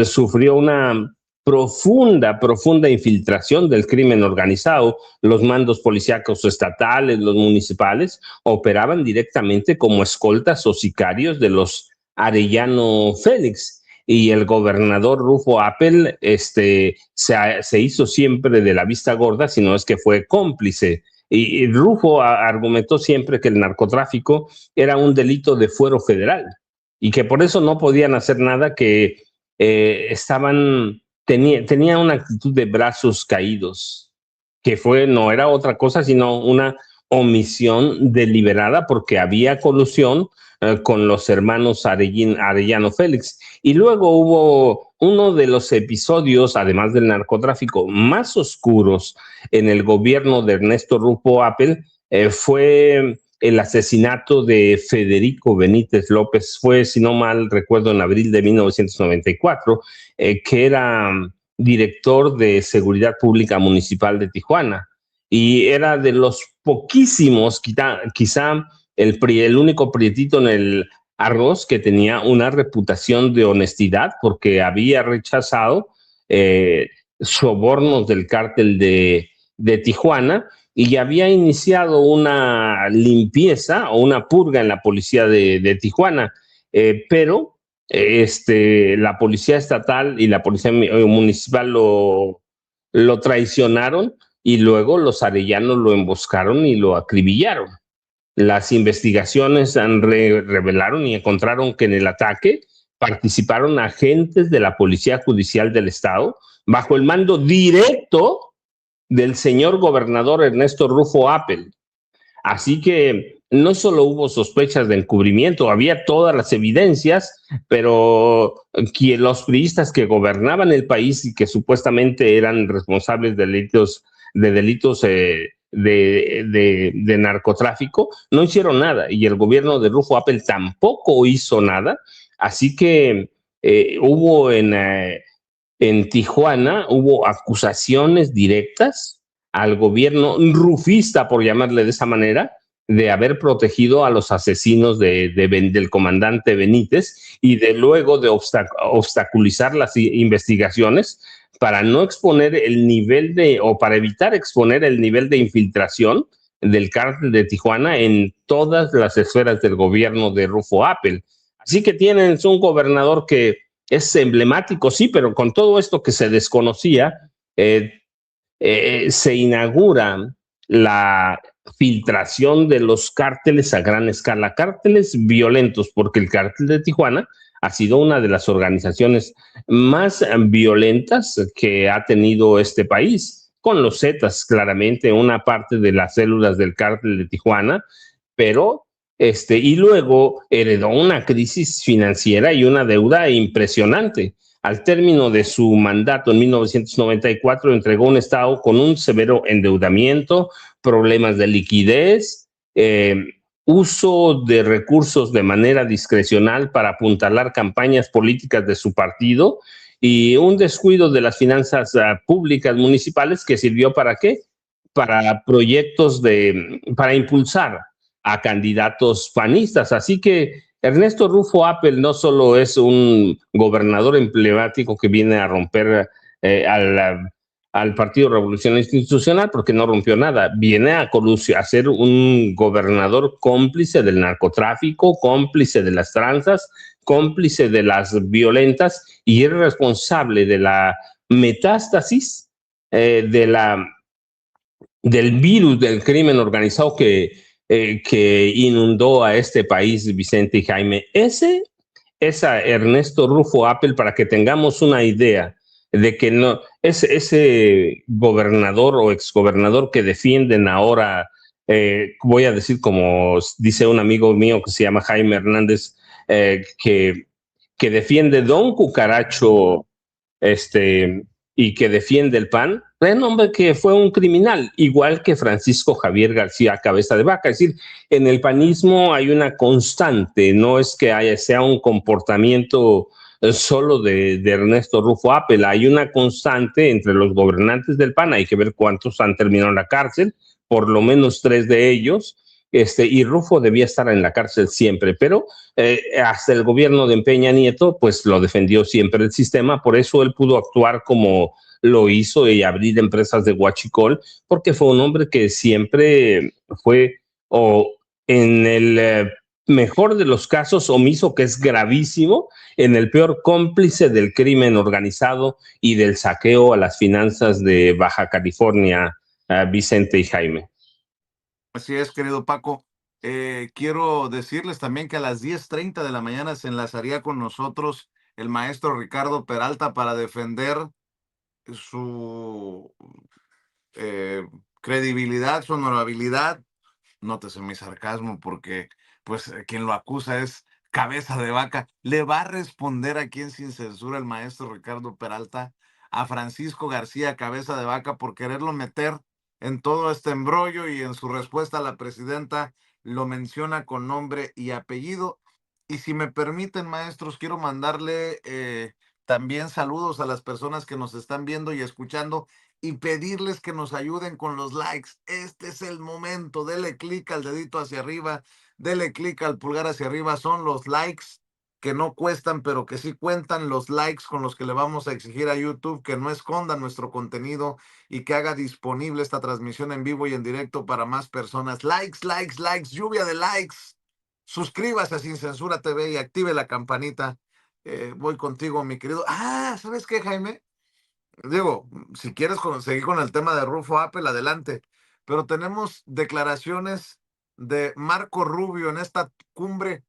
Speaker 2: sufrió una profunda infiltración del crimen organizado. Los mandos policíacos estatales, los municipales, operaban directamente como escoltas o sicarios de los Arellano Félix. Y el gobernador Rufo Appel se hizo siempre de la vista gorda, sino es que fue cómplice. Y Rufo argumentó siempre que el narcotráfico era un delito de fuero federal y que por eso no podían hacer nada, que tenía una actitud de brazos caídos, que no era otra cosa sino una omisión deliberada porque había colusión con los hermanos Arellano Félix. Y luego hubo uno de los episodios, además del narcotráfico, más oscuros en el gobierno de Ernesto Rufo Appel, fue el asesinato de Federico Benítez López. Fue, si no mal recuerdo, en abril de 1994, que era director de Seguridad Pública Municipal de Tijuana. Y era de los poquísimos, quizá el único prietito en el arroz que tenía una reputación de honestidad porque había rechazado sobornos del cártel de Tijuana y había iniciado una limpieza o una purga en la policía de Tijuana, pero la policía estatal y la policía municipal lo traicionaron y luego los arellanos lo emboscaron y lo acribillaron. Las investigaciones revelaron y encontraron que en el ataque participaron agentes de la Policía Judicial del Estado bajo el mando directo del señor gobernador Ernesto Rufo Appel. Así que no solo hubo sospechas de encubrimiento, había todas las evidencias, pero los priistas que gobernaban el país y que supuestamente eran responsables de delitos de narcotráfico, no hicieron nada, y el gobierno de Rufo Appel tampoco hizo nada. Así que hubo en Tijuana, hubo acusaciones directas al gobierno rufista, por llamarle de esa manera, de haber protegido a los asesinos del comandante Benítez y de luego de obstaculizar las investigaciones para no exponer para evitar exponer el nivel de infiltración del cártel de Tijuana en todas las esferas del gobierno de Rufo Appel. Así que tienen un gobernador que es emblemático, sí, pero con todo esto que se desconocía, se inaugura la filtración de los cárteles a gran escala, cárteles violentos, porque el cártel de Tijuana ha sido una de las organizaciones más violentas que ha tenido este país, con los Zetas, claramente, una parte de las células del cártel de Tijuana, pero y luego heredó una crisis financiera y una deuda impresionante. Al término de su mandato en 1994, entregó un estado con un severo endeudamiento, problemas de liquidez, uso de recursos de manera discrecional para apuntalar campañas políticas de su partido y un descuido de las finanzas públicas municipales que sirvió para qué? Para proyectos para impulsar a candidatos panistas. Así que Ernesto Rufo Appel no solo es un gobernador emblemático que viene a romper al Partido Revolucionario Institucional, porque no rompió nada, viene a ser un gobernador cómplice del narcotráfico, cómplice de las tranzas, cómplice de las violentas, y es responsable de la metástasis del virus del crimen organizado que inundó a este país, Vicente y Jaime. Ese es a Ernesto Rufo Appel, para que tengamos una idea de que no es ese gobernador o exgobernador que defienden ahora, voy a decir como dice un amigo mío que se llama Jaime Hernández, que defiende Don Cucaracho, y que defiende el PAN, es un hombre que fue un criminal, igual que Francisco Javier García Cabeza de Vaca. Es decir, en el panismo hay una constante, no es que sea un comportamiento solo de Ernesto Rufo Appel, hay una constante entre los gobernantes del PAN, hay que ver cuántos han terminado en la cárcel, por lo menos 3 de ellos, y Rufo debía estar en la cárcel siempre, pero hasta el gobierno de Peña Nieto, pues lo defendió siempre el sistema, por eso él pudo actuar como lo hizo y abrir empresas de huachicol, porque fue un hombre que siempre fue, o en el mejor de los casos, omiso, que es gravísimo, en el peor, cómplice del crimen organizado y del saqueo a las finanzas de Baja California, Vicente y Jaime.
Speaker 1: Así es, querido Paco. Quiero decirles también que a las 10:30 de la mañana se enlazaría con nosotros el maestro Ricardo Peralta para defender su credibilidad, su honorabilidad. Nótese mi sarcasmo porque pues quien lo acusa es Cabeza de Vaca. Le va a responder aquí en Sin Censura el maestro Ricardo Peralta a Francisco García Cabeza de Vaca por quererlo meter en todo este embrollo, y en su respuesta a la presidenta lo menciona con nombre y apellido. Y si me permiten, maestros, quiero mandarle también saludos a las personas que nos están viendo y escuchando, y pedirles que nos ayuden con los likes. Este es el momento. Dele clic al dedito hacia arriba, dele clic al pulgar hacia arriba. Son los likes que no cuestan, pero que sí cuentan, los likes con los que le vamos a exigir a YouTube que no esconda nuestro contenido y que haga disponible esta transmisión en vivo y en directo para más personas. Likes, likes, likes, lluvia de likes. Suscríbase a Sin Censura TV y active la campanita. Voy contigo, mi querido. ¿Sabes qué, Jaime? Digo, si quieres seguir con el tema de Rufo Appel, adelante. Pero tenemos declaraciones de Marco Rubio en esta cumbre,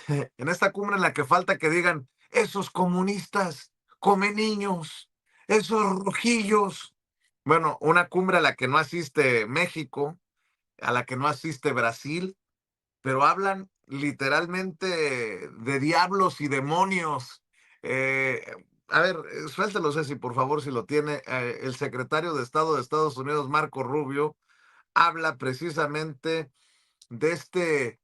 Speaker 1: en la que falta que digan, esos comunistas comen niños, esos rojillos. Bueno, una cumbre a la que no asiste México, a la que no asiste Brasil, pero hablan literalmente de diablos y demonios. Eh, a ver, suéltelo, Ceci, por favor, si lo tiene. El secretario de Estado de Estados Unidos, Marco Rubio, habla precisamente de este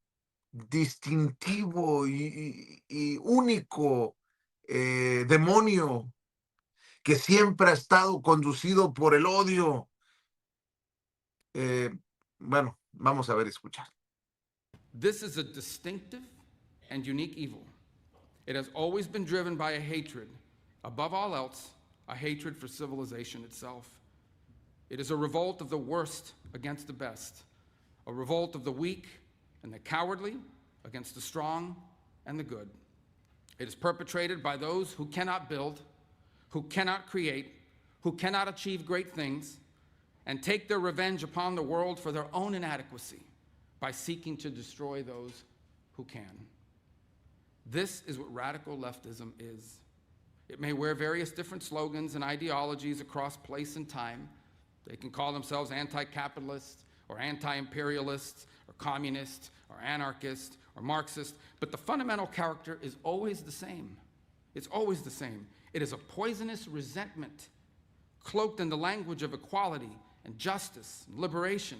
Speaker 1: distintivo y único demonio que siempre ha estado conducido por el odio. Bueno, vamos a ver y escuchar.
Speaker 4: This is a distinctive and unique evil. It has always been driven by a hatred, above all else, a hatred for civilization itself. It is a revolt of the worst against the best, a revolt of the weak and the cowardly against the strong and the good. It is perpetrated by those who cannot build, who cannot create, who cannot achieve great things, and take their revenge upon the world for their own inadequacy by seeking to destroy those who can. This is what radical leftism is. It may wear various different slogans and ideologies across place and time. They can call themselves anti-capitalists or anti-imperialists or communists or anarchists or Marxists, but the fundamental character is always the same. It's always the same. It is a poisonous resentment cloaked in the language of equality and justice and liberation,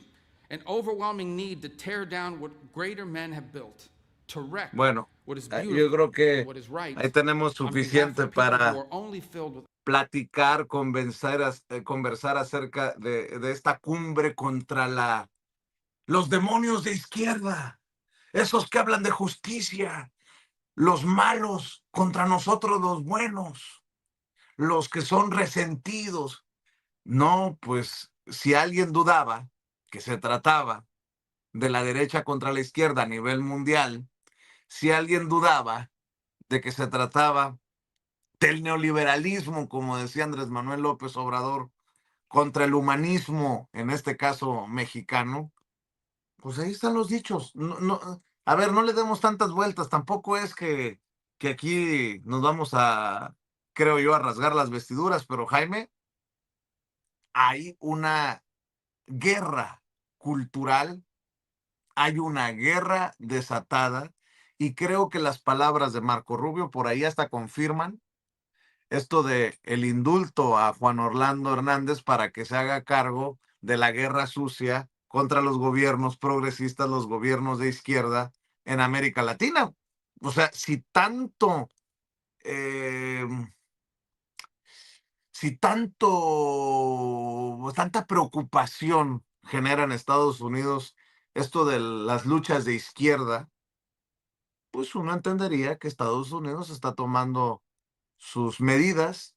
Speaker 4: an overwhelming need to tear down what greater men have built, to wreck
Speaker 1: Bueno,
Speaker 4: what is
Speaker 1: Yo
Speaker 4: beautiful,
Speaker 1: creo que
Speaker 4: what is right,
Speaker 1: ahí tenemos
Speaker 4: on behalf
Speaker 1: suficiente
Speaker 4: of people who
Speaker 1: para
Speaker 4: are only filled with
Speaker 1: platicar, conversar acerca de esta cumbre contra los demonios de izquierda, esos que hablan de justicia, los malos contra nosotros los buenos, los que son resentidos. No, pues si alguien dudaba que se trataba de la derecha contra la izquierda a nivel mundial, si alguien dudaba de que se trataba del neoliberalismo, como decía Andrés Manuel López Obrador, contra el humanismo, en este caso mexicano, pues ahí están los dichos. A ver, no le demos tantas vueltas, tampoco es que aquí nos vamos a, creo yo, a rasgar las vestiduras, pero Jaime, hay una guerra cultural, hay una guerra desatada, y creo que las palabras de Marco Rubio por ahí hasta confirman esto de el indulto a Juan Orlando Hernández para que se haga cargo de la guerra sucia contra los gobiernos progresistas, los gobiernos de izquierda en América Latina. O sea, eh, tanta preocupación genera en Estados Unidos esto de las luchas de izquierda, pues uno entendería que Estados Unidos está tomando sus medidas.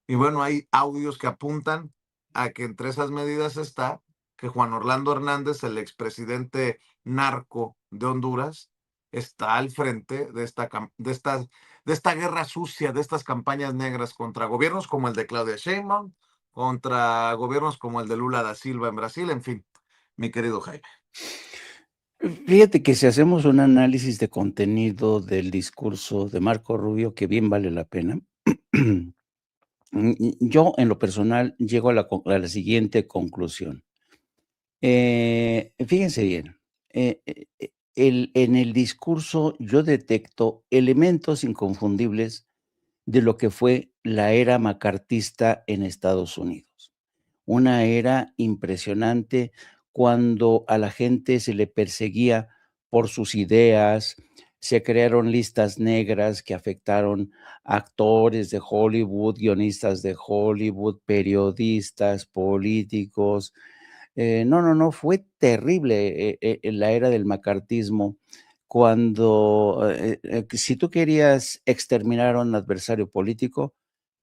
Speaker 1: Y bueno, hay audios que apuntan a que entre esas medidas está que Juan Orlando Hernández, el expresidente narco de Honduras, está al frente de esta guerra sucia, de estas campañas negras contra gobiernos como el de Claudia Sheinbaum, contra gobiernos como el de Lula da Silva en Brasil, en fin, mi querido Jaime.
Speaker 3: Fíjate que si hacemos un análisis de contenido del discurso de Marco Rubio, que bien vale la pena, yo en lo personal llego a la siguiente conclusión. Fíjense bien, en el discurso yo detecto elementos inconfundibles de lo que fue la era macartista en Estados Unidos. Una era impresionante cuando a la gente se le perseguía por sus ideas, se crearon listas negras que afectaron a actores de Hollywood, guionistas de Hollywood, periodistas, políticos. No, fue terrible en la era del macartismo, cuando si tú querías exterminar a un adversario político,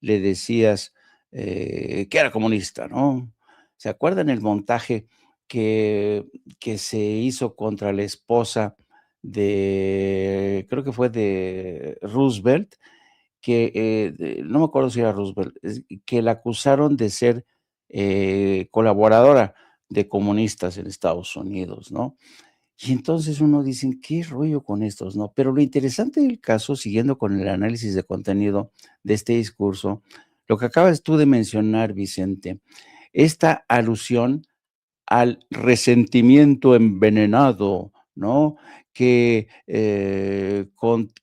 Speaker 3: le decías que era comunista, ¿no? ¿Se acuerdan el montaje que se hizo contra la esposa creo que fue de Roosevelt, no me acuerdo si era Roosevelt, que la acusaron de ser colaboradora de comunistas en Estados Unidos, ¿no? Y entonces uno dice, ¿qué rollo con estos, no? Pero lo interesante del caso, siguiendo con el análisis de contenido de este discurso, lo que acabas tú de mencionar, Vicente, esta alusión al resentimiento envenenado, ¿no? Que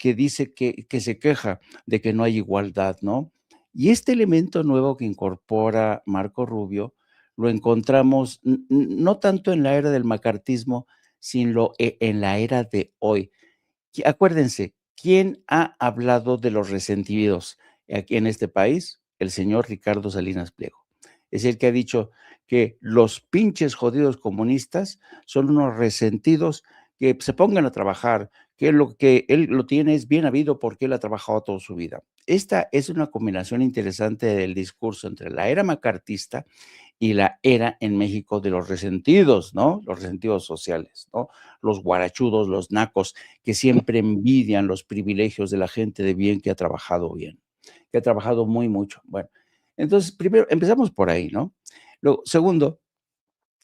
Speaker 3: dice que se queja de que no hay igualdad, ¿no? Y este elemento nuevo que incorpora Marco Rubio lo encontramos no tanto en la era del macartismo, sino en la era de hoy. Acuérdense, ¿quién ha hablado de los resentidos aquí en este país? El señor Ricardo Salinas Pliego. Es el que ha dicho que los pinches jodidos comunistas son unos resentidos, que se pongan a trabajar, que lo que él lo tiene es bien habido porque él ha trabajado toda su vida. Esta es una combinación interesante del discurso entre la era macartista y la era en México de los resentidos, ¿no? Los resentidos sociales, ¿no? Los guarachudos, los nacos, que siempre envidian los privilegios de la gente de bien que ha trabajado bien, que ha trabajado muy mucho. Bueno, entonces, primero, empezamos por ahí, ¿no? Luego, segundo,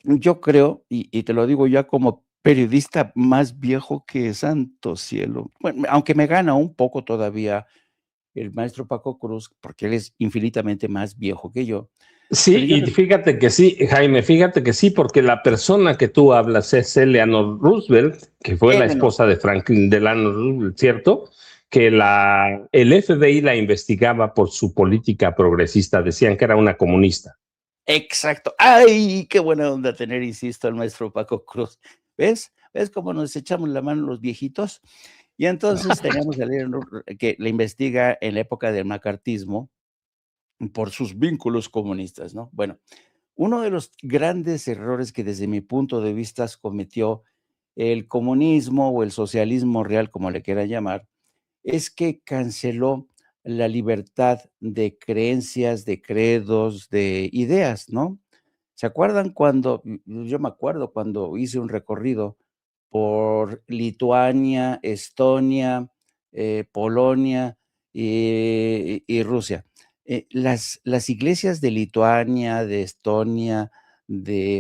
Speaker 3: yo creo, y te lo digo ya como periodista más viejo que santo cielo, bueno, aunque me gana un poco todavía el maestro Paco Cruz, porque él es infinitamente más viejo que yo.
Speaker 2: Sí,
Speaker 3: Pero yo
Speaker 2: y fíjate que sí, Jaime, fíjate que sí, porque la persona que tú hablas es Eleanor Roosevelt, que fue la
Speaker 3: Eleanor,
Speaker 2: esposa de Franklin Delano Roosevelt, ¿cierto? Que el FBI la investigaba por su política progresista, decían que era una comunista.
Speaker 3: exacto. Ay, qué buena onda tener, insisto, al maestro Paco Cruz. ¿Ves? ¿Ves cómo nos echamos la mano los viejitos? Y entonces teníamos a Lenin que le investiga en la época del macartismo por sus vínculos comunistas, ¿no? Bueno, uno de los grandes errores que desde mi punto de vista cometió el comunismo o el socialismo real, como le quieran llamar, es que canceló la libertad de creencias, de credos, de ideas, ¿no? ¿Se acuerdan cuando, yo me acuerdo cuando hice un recorrido por Lituania, Estonia, Polonia y Rusia? Las iglesias de Lituania, de Estonia,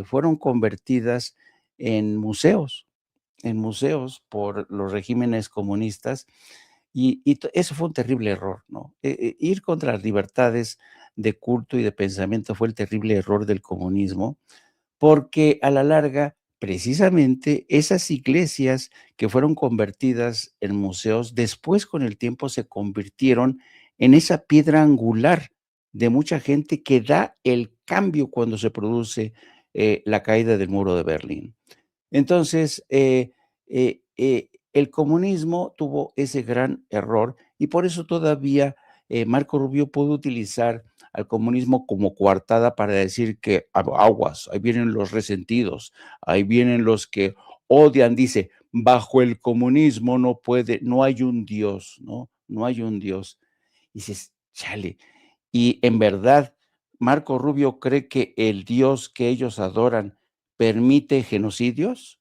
Speaker 3: fueron convertidas en museos por los regímenes comunistas eso fue un terrible error, ¿no? Ir contra las libertades de culto y de pensamiento fue el terrible error del comunismo, porque a la larga, precisamente esas iglesias que fueron convertidas en museos, después con el tiempo se convirtieron en esa piedra angular de mucha gente que da el cambio cuando se produce la caída del muro de Berlín. Entonces, el comunismo tuvo ese gran error y por eso todavía Marco Rubio pudo utilizar al comunismo como coartada para decir que aguas, ahí vienen los resentidos, ahí vienen los que odian, dice, bajo el comunismo no hay un Dios, ¿no? No hay un Dios. Y dices, chale, y en verdad, Marco Rubio cree que el Dios que ellos adoran permite genocidios,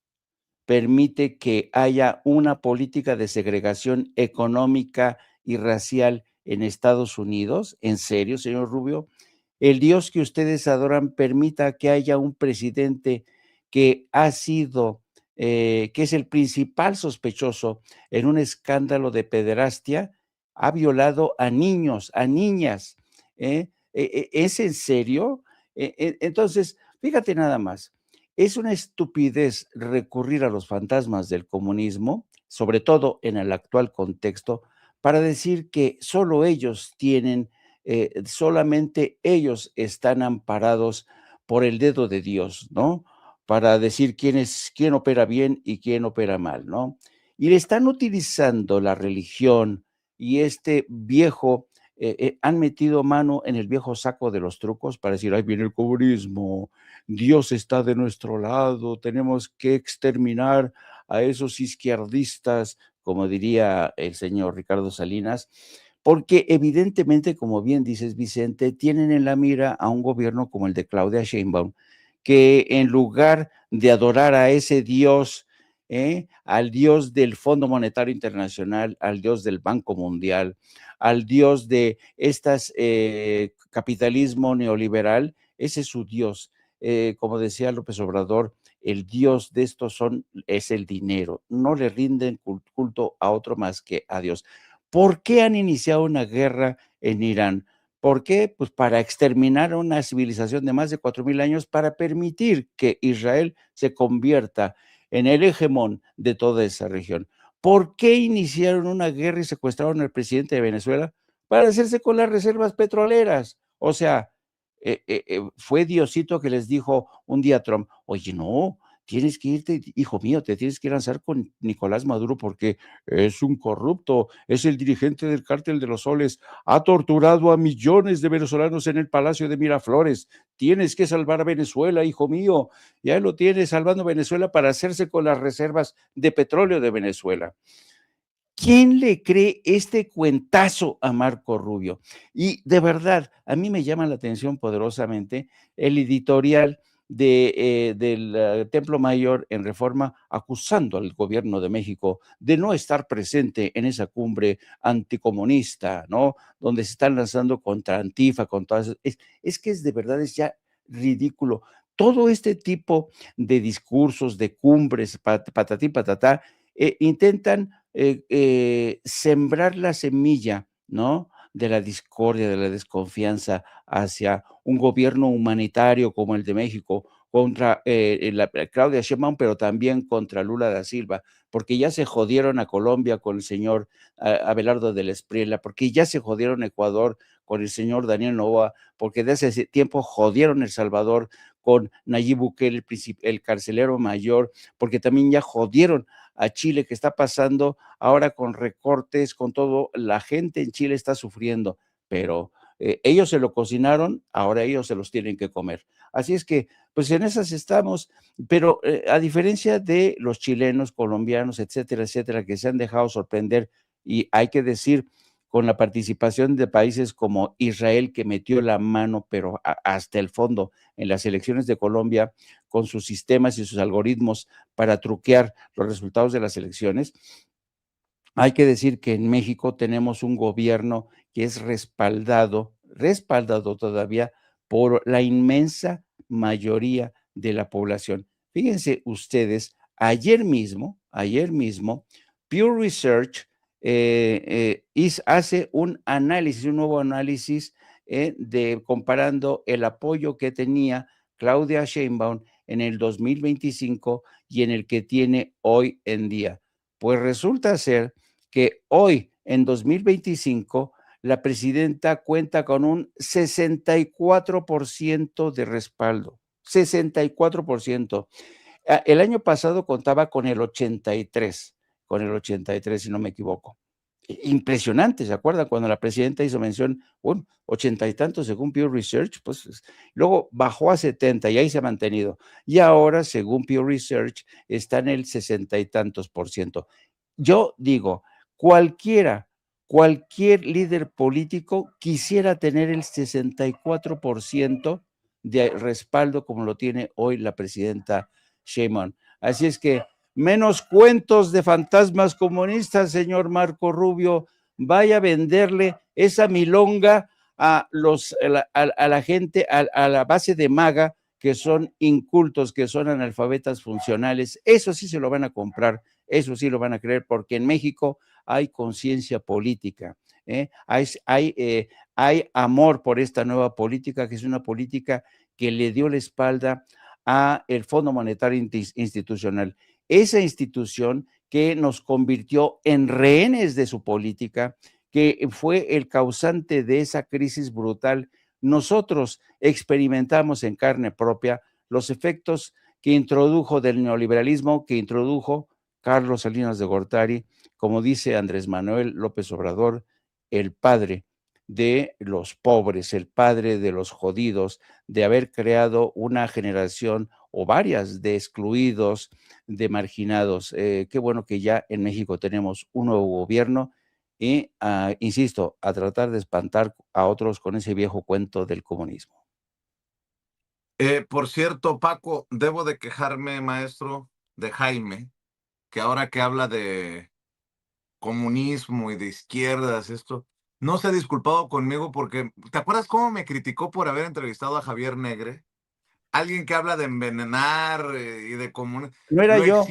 Speaker 3: permite que haya una política de segregación económica y racial en Estados Unidos. ¿En serio, señor Rubio? El Dios que ustedes adoran permita que haya un presidente que ha sido, que es el principal sospechoso en un escándalo de pederastia, ha violado a niños, a niñas. ¿Es en serio? Entonces, fíjate nada más. Es una estupidez recurrir a los fantasmas del comunismo, sobre todo en el actual contexto, para decir que solo ellos tienen, solamente ellos están amparados por el dedo de Dios, ¿no? Para decir quién opera bien y quién opera mal, ¿no? Y le están utilizando la religión y este viejo, han metido mano en el viejo saco de los trucos para decir, ahí viene el comunismo, Dios está de nuestro lado, tenemos que exterminar a esos izquierdistas, como diría el señor Ricardo Salinas, porque evidentemente, como bien dices, Vicente, tienen en la mira a un gobierno como el de Claudia Sheinbaum, que en lugar de adorar a ese Dios, al Dios del Fondo Monetario Internacional, al Dios del Banco Mundial, al Dios de estas capitalismo neoliberal, ese es su Dios. Como decía López Obrador, el Dios de estos es el dinero. No le rinden culto a otro más que a Dios. ¿Por qué han iniciado una guerra en Irán? ¿Por qué? Pues para exterminar a una civilización de más de 4,000 años, para permitir que Israel se convierta en el hegemón de toda esa región. ¿Por qué iniciaron una guerra y secuestraron al presidente de Venezuela? Para hacerse con las reservas petroleras. O sea, fue Diosito que les dijo un día a Trump, oye, no, tienes que irte, hijo mío, te tienes que lanzar con Nicolás Maduro porque es un corrupto, es el dirigente del cártel de los soles, ha torturado a millones de venezolanos en el Palacio de Miraflores, tienes que salvar a Venezuela, hijo mío, ya lo tienes salvando a Venezuela para hacerse con las reservas de petróleo de Venezuela. ¿Quién le cree este cuentazo a Marco Rubio? Y de verdad, a mí me llama la atención poderosamente el editorial del Templo Mayor en Reforma, acusando al gobierno de México de no estar presente en esa cumbre anticomunista, ¿no? Donde se están lanzando contra Antifa, con todas esas. Es que de verdad es ya ridículo. Todo este tipo de discursos, de cumbres, patatí, patatá, intentan sembrar la semilla, ¿no? De la discordia, de la desconfianza hacia un gobierno humanitario como el de México, contra Claudia Sheinbaum, pero también contra Lula da Silva, porque ya se jodieron a Colombia con el señor Abelardo de la Espriella, porque ya se jodieron a Ecuador con el señor Daniel Noboa, porque desde hace tiempo jodieron El Salvador con Nayib Bukele, el carcelero mayor, porque también ya jodieron a Chile que está pasando ahora con recortes, con todo, la gente en Chile está sufriendo, pero ellos se lo cocinaron, ahora ellos se los tienen que comer. Así es que, pues en esas estamos, pero a diferencia de los chilenos, colombianos, etcétera, etcétera, que se han dejado sorprender, y hay que decir, con la participación de países como Israel, que metió la mano, pero hasta el fondo, en las elecciones de Colombia, con sus sistemas y sus algoritmos para truquear los resultados de las elecciones. Hay que decir que en México tenemos un gobierno que es respaldado todavía por la inmensa mayoría de la población. Fíjense ustedes, ayer mismo, Pew Research hace un nuevo análisis comparando el apoyo que tenía Claudia Sheinbaum en el 2025 y en el que tiene hoy en día. Pues resulta ser que hoy, en 2025, la presidenta cuenta con un 64% de respaldo. 64%. El año pasado contaba con el 83, si no me equivoco. Impresionante, ¿se acuerdan? Cuando la presidenta hizo mención, bueno, 80 y tantos según Pew Research, pues luego bajó a 70 y ahí se ha mantenido. Y ahora, según Pew Research, está en el 60 y tantos %. Yo digo, cualquier líder político quisiera tener el 64% de respaldo como lo tiene hoy la presidenta Sheinbaum. Así es que menos cuentos de fantasmas comunistas, señor Marco Rubio. Vaya a venderle esa milonga a la gente, a la base de MAGA, que son incultos, que son analfabetas funcionales. Eso sí se lo van a comprar, eso sí lo van a creer, porque en México hay conciencia política, hay amor por esta nueva política, que es una política que le dio la espalda a el Fondo Monetario Institucional. Esa institución que nos convirtió en rehenes de su política, que fue el causante de esa crisis brutal. Nosotros experimentamos en carne propia los efectos que introdujo del neoliberalismo, que introdujo Carlos Salinas de Gortari, como dice Andrés Manuel López Obrador, el padre de los pobres, el padre de los jodidos, de haber creado una generación o varias de excluidos, de marginados. Qué bueno que ya en México tenemos un nuevo gobierno y, insisto, a tratar de espantar a otros con ese viejo cuento del comunismo.
Speaker 1: Por cierto, Paco, debo de quejarme, maestro, de Jaime, que ahora que habla de comunismo y de izquierdas, esto, no se ha disculpado conmigo porque, ¿te acuerdas cómo me criticó por haber entrevistado a Javier Negre? Alguien que habla de envenenar y de comunismo.
Speaker 3: No era yo,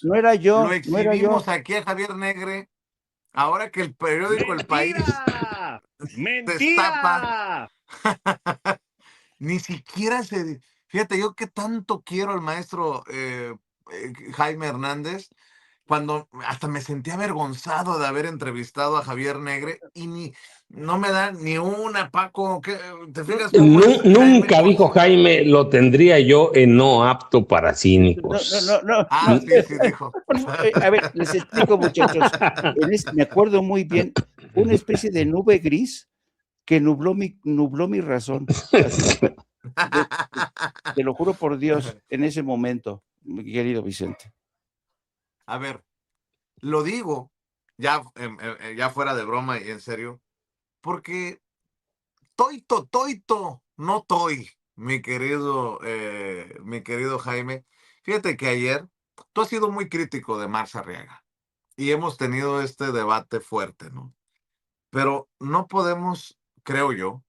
Speaker 3: no era yo,
Speaker 1: Lo
Speaker 3: no era yo.
Speaker 1: exhibimos aquí a Javier Negre, ahora que el periódico El País destapa. Ni siquiera se... Fíjate, yo que tanto quiero al maestro Jaime Hernández, cuando hasta me sentí avergonzado de haber entrevistado a Javier Negre y no me da ni una, Paco. ¿Te fijas cómo es,
Speaker 2: Nunca
Speaker 1: Jaime?
Speaker 2: dijo Jaime, lo tendría yo en no apto para cínicos.
Speaker 1: Ah, sí, sí, dijo.
Speaker 3: A ver, les explico, muchachos. Me acuerdo muy bien, una especie de nube gris que nubló mi razón. Así, te lo juro por Dios, en ese momento, mi querido Vicente.
Speaker 1: A ver, lo digo ya, ya fuera de broma y en serio, porque toito, no toy, mi querido Jaime. Fíjate que ayer tú has sido muy crítico de Marx Arriaga y hemos tenido este debate fuerte, ¿no? Pero no podemos, creo yo,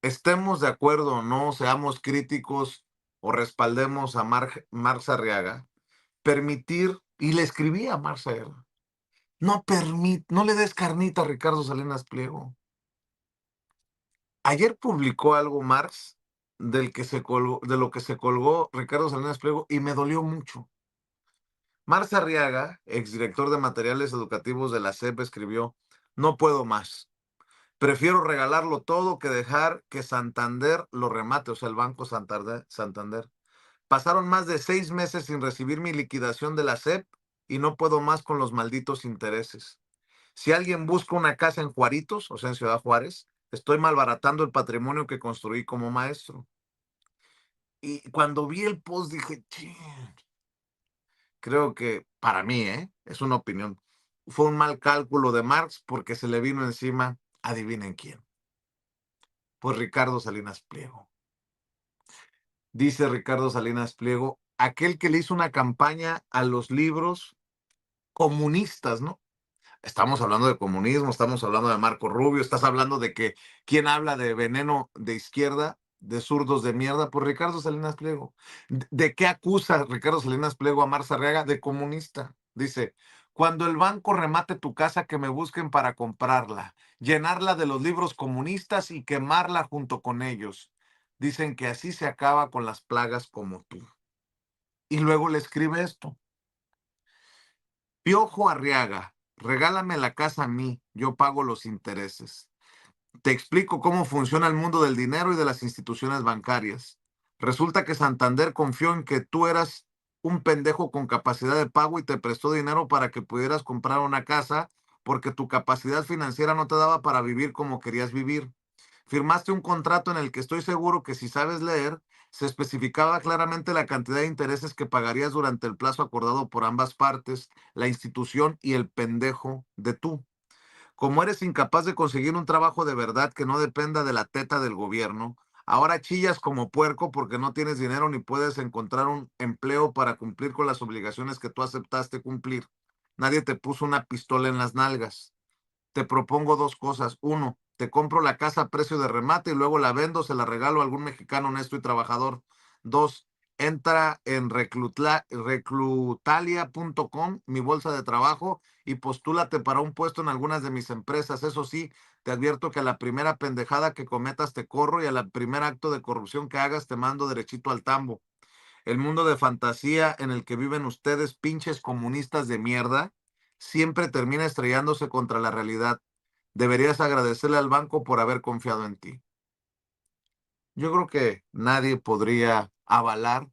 Speaker 1: estemos de acuerdo o no, seamos críticos o respaldemos a Marx Arriaga, permitir, y le escribí a Marx Arriaga, no le des carnita a Ricardo Salinas Pliego. Ayer publicó algo Marx de lo que se colgó Ricardo Salinas Pliego y me dolió mucho. Marx Arriaga, exdirector de materiales educativos de la SEP, escribió: no puedo más. Prefiero regalarlo todo que dejar que Santander lo remate, o sea, el Banco Santander. Pasaron más de 6 meses sin recibir mi liquidación de la SEP y no puedo más con los malditos intereses. Si alguien busca una casa en Juaritos, o sea, en Ciudad Juárez, estoy malbaratando el patrimonio que construí como maestro. Y cuando vi el post dije, "Chin". Creo que para mí, es una opinión, fue un mal cálculo de Marx porque se le vino encima, adivinen quién, pues Ricardo Salinas Pliego. Dice Ricardo Salinas Pliego, aquel que le hizo una campaña a los libros comunistas, ¿no? Estamos hablando de comunismo, estamos hablando de Marco Rubio, estás hablando de que quién habla de veneno de izquierda, de zurdos de mierda, por Ricardo Salinas Pliego. ¿De qué acusa Ricardo Salinas Pliego a Marx Arriaga? De comunista. Dice, cuando el banco remate tu casa, que me busquen para comprarla, llenarla de los libros comunistas y quemarla junto con ellos. Dicen que así se acaba con las plagas como tú. Y luego le escribe esto. Piojo Arriaga, regálame la casa a mí, yo pago los intereses. Te explico cómo funciona el mundo del dinero y de las instituciones bancarias. Resulta que Santander confió en que tú eras un pendejo con capacidad de pago y te prestó dinero para que pudieras comprar una casa porque tu capacidad financiera no te daba para vivir como querías vivir. Firmaste un contrato en el que estoy seguro que si sabes leer, se especificaba claramente la cantidad de intereses que pagarías durante el plazo acordado por ambas partes, la institución y el pendejo de tú. Como eres incapaz de conseguir un trabajo de verdad que no dependa de la teta del gobierno, ahora chillas como puerco porque no tienes dinero ni puedes encontrar un empleo para cumplir con las obligaciones que tú aceptaste cumplir. Nadie te puso una pistola en las nalgas. Te propongo dos cosas. Uno, te compro la casa a precio de remate y luego la vendo, se la regalo a algún mexicano honesto y trabajador. Dos, entra en reclutalia.com, mi bolsa de trabajo, y postúlate para un puesto en algunas de mis empresas. Eso sí, te advierto que a la primera pendejada que cometas te corro y a la primer acto de corrupción que hagas te mando derechito al tambo. El mundo de fantasía en el que viven ustedes, pinches comunistas de mierda, siempre termina estrellándose contra la realidad. Deberías agradecerle al banco por haber confiado en ti. Yo creo que nadie podría avalar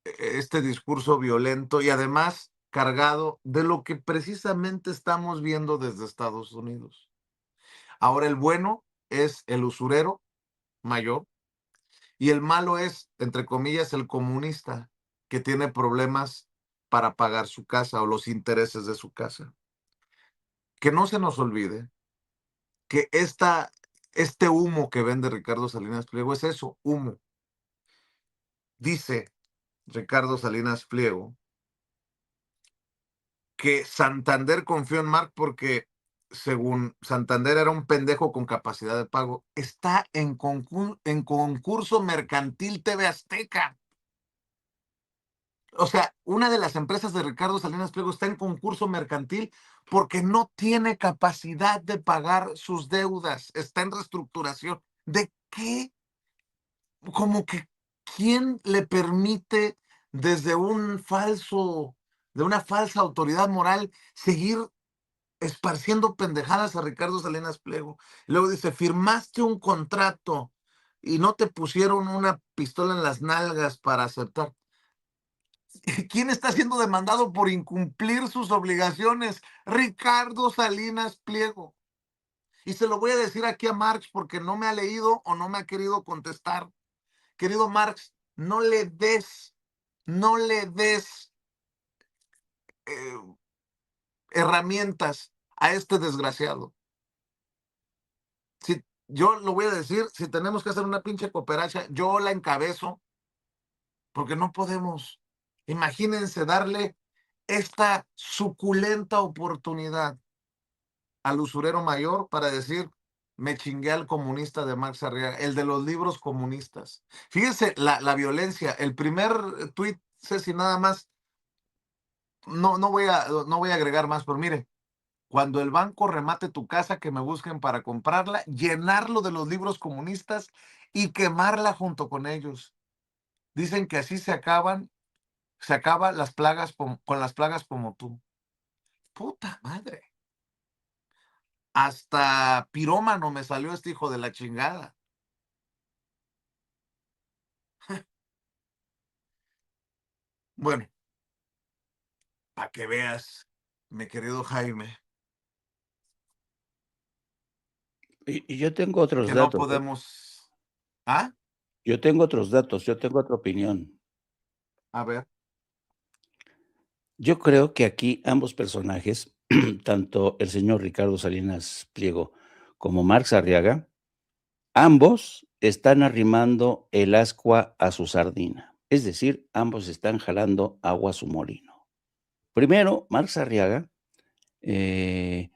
Speaker 1: este discurso violento y además cargado de lo que precisamente estamos viendo desde Estados Unidos. Ahora el bueno es el usurero mayor y el malo es, entre comillas, el comunista que tiene problemas para pagar su casa o los intereses de su casa. Que no se nos olvide que este humo que vende Ricardo Salinas Pliego es eso, humo. Dice Ricardo Salinas Pliego que Santander confió en Mark porque, según Santander, era un pendejo con capacidad de pago. Está en concurso mercantil TV Azteca. O sea, una de las empresas de Ricardo Salinas Pliego está en concurso mercantil porque no tiene capacidad de pagar sus deudas. Está en reestructuración. ¿De qué? Como que ¿quién le permite desde de una falsa autoridad moral seguir esparciendo pendejadas a Ricardo Salinas Pliego? Luego dice, firmaste un contrato y no te pusieron una pistola en las nalgas para aceptar. ¿Quién está siendo demandado por incumplir sus obligaciones? Ricardo Salinas Pliego. Y se lo voy a decir aquí a Marx porque no me ha leído o no me ha querido contestar. Querido Marx, no le des eh, herramientas a este desgraciado. Si yo lo voy a decir, si tenemos que hacer una pinche cooperacha, yo la encabezo porque no podemos. Imagínense darle esta suculenta oportunidad al usurero mayor para decir, me chingué al comunista de Marx Arriaga, el de los libros comunistas. Fíjense la violencia. El primer tuit, sé si nada más, no voy a agregar más, pero mire, cuando el banco remate tu casa, que me busquen para comprarla, llenarlo de los libros comunistas y quemarla junto con ellos. Dicen que así se acaban las plagas con las plagas como tú. Puta madre. Hasta pirómano me salió este hijo de la chingada. Bueno, para que veas, mi querido Jaime,
Speaker 3: Y yo tengo otros
Speaker 1: que no
Speaker 3: datos, ¿eh?
Speaker 1: podemos... ¿Ah?
Speaker 3: Yo tengo otros datos, yo tengo otra opinión.
Speaker 1: A ver.
Speaker 3: Yo creo que aquí ambos personajes, tanto el señor Ricardo Salinas Pliego como Marx Arriaga, ambos están arrimando el ascua a su sardina. Es decir, ambos están jalando agua a su molino. Primero, Marx Arriaga eh,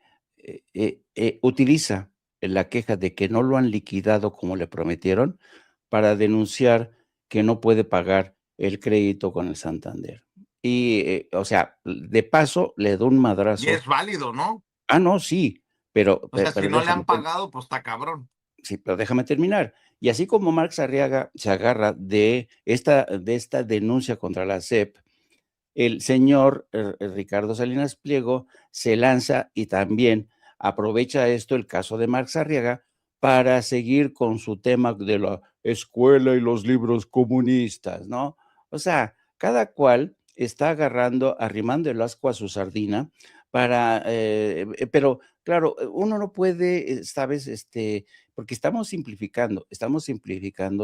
Speaker 3: utiliza la queja de que no lo han liquidado como le prometieron para denunciar que no puede pagar el crédito con el Santander. Y, o sea, de paso le da un
Speaker 1: Y
Speaker 3: madrazo.
Speaker 1: es válido, ¿no?
Speaker 3: Ah, no, sí, pero,
Speaker 1: O sea, si
Speaker 3: pero
Speaker 1: no le
Speaker 3: déjame,
Speaker 1: han pagado, pues está cabrón.
Speaker 3: sí, pero déjame terminar. Y así como Marx Arriaga se agarra de esta denuncia contra la SEP, el señor Ricardo Salinas Pliego se lanza y también aprovecha esto, el caso de Marx Arriaga, para seguir con su tema de la escuela y los libros comunistas, ¿no? O sea, cada cual está agarrando, arrimando el asco a su sardina para, pero claro, uno no puede, ¿sabes? Porque estamos simplificando,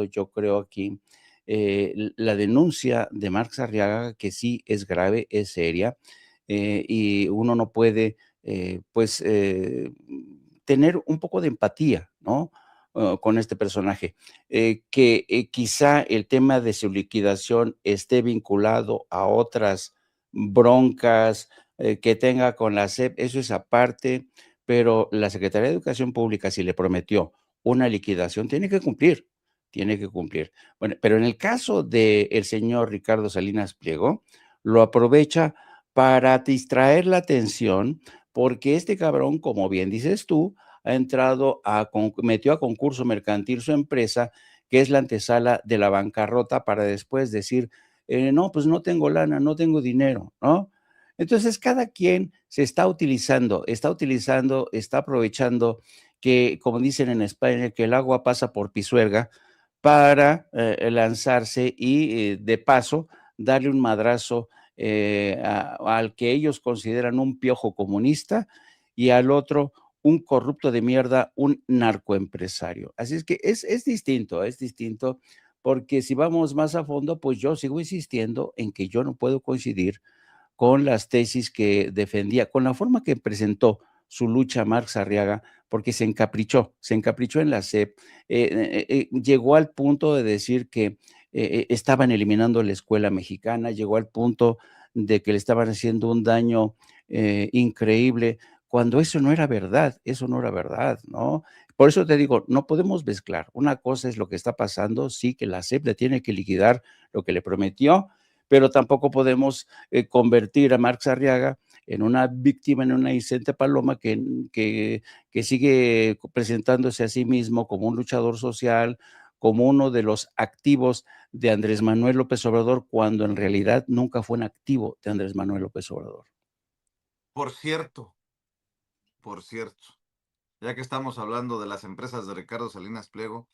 Speaker 3: yo creo aquí, la denuncia de Marx Arriaga, que sí es grave, es seria, y uno no puede, pues, tener un poco de empatía, ¿no? Con este personaje. Que quizá el tema de su liquidación esté vinculado a otras broncas que tenga con la SEP, eso es aparte, pero la Secretaría de Educación Pública, si le prometió una liquidación, tiene que cumplir. Bueno, pero en el caso del señor Ricardo Salinas Pliego, lo aprovecha para distraer la atención, porque este cabrón, como bien dices tú, ha entrado metió a concurso mercantil su empresa, que es la antesala de la bancarrota, para después decir, no, pues no tengo lana, no tengo dinero, ¿no? Entonces, cada quien se está utilizando, está aprovechando que, como dicen en España, que el agua pasa por Pisuerga, para lanzarse y de paso darle un madrazo al que ellos consideran un piojo comunista y al otro un corrupto de mierda, un narcoempresario. Así es que es distinto, porque si vamos más a fondo, pues yo sigo insistiendo en que yo no puedo coincidir con las tesis que defendía, con la forma que presentó su lucha Marx Arriaga, porque se encaprichó en la SEP, llegó al punto de decir que estaban eliminando la escuela mexicana, llegó al punto de que le estaban haciendo un daño increíble, cuando eso no era verdad, ¿no? Por eso te digo, no podemos mezclar. Una cosa es lo que está pasando, sí que la SEP le tiene que liquidar lo que le prometió, pero tampoco podemos convertir a Marx Arriaga en una víctima, en una Vicente Paloma que sigue presentándose a sí mismo como un luchador social, como uno de los activos de Andrés Manuel López Obrador, cuando en realidad nunca fue un activo de Andrés Manuel López Obrador.
Speaker 1: Por cierto, ya que estamos hablando de las empresas de Ricardo Salinas Pliego,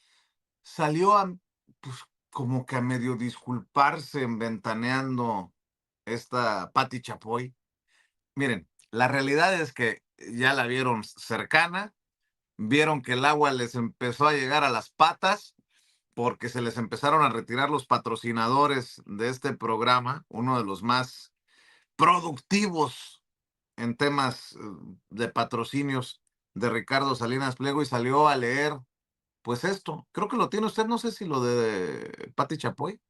Speaker 1: salió pues, como que a medio disculparse, ventaneando esta Pati Chapoy. Miren, la realidad es que ya la vieron cercana, vieron que el agua les empezó a llegar a las patas porque se les empezaron a retirar los patrocinadores de este programa, uno de los más productivos en temas de patrocinios de Ricardo Salinas Pliego, y salió a leer, pues esto, creo que lo tiene usted, no sé si lo de Pati Chapoy.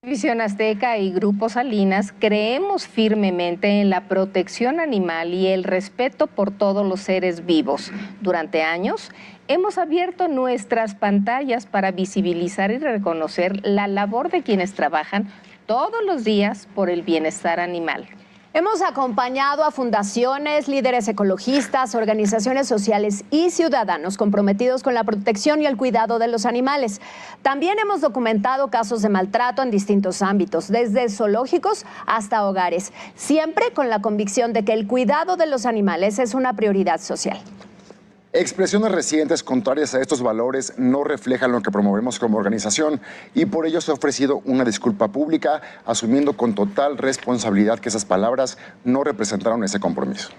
Speaker 5: Visión Azteca y Grupo Salinas creemos firmemente en la protección animal y el respeto por todos los seres vivos. Durante años hemos abierto nuestras pantallas para visibilizar y reconocer la labor de quienes trabajan todos los días por el bienestar animal.
Speaker 6: Hemos acompañado a fundaciones, líderes ecologistas, organizaciones sociales y ciudadanos comprometidos con la protección y el cuidado de los animales. También hemos documentado casos de maltrato en distintos ámbitos, desde zoológicos hasta hogares, siempre con la convicción de que el cuidado de los animales es una prioridad social.
Speaker 7: Expresiones recientes contrarias a estos valores no reflejan lo que promovemos como organización y por ello se ha ofrecido una disculpa pública, asumiendo con total responsabilidad que esas palabras no representaron ese compromiso.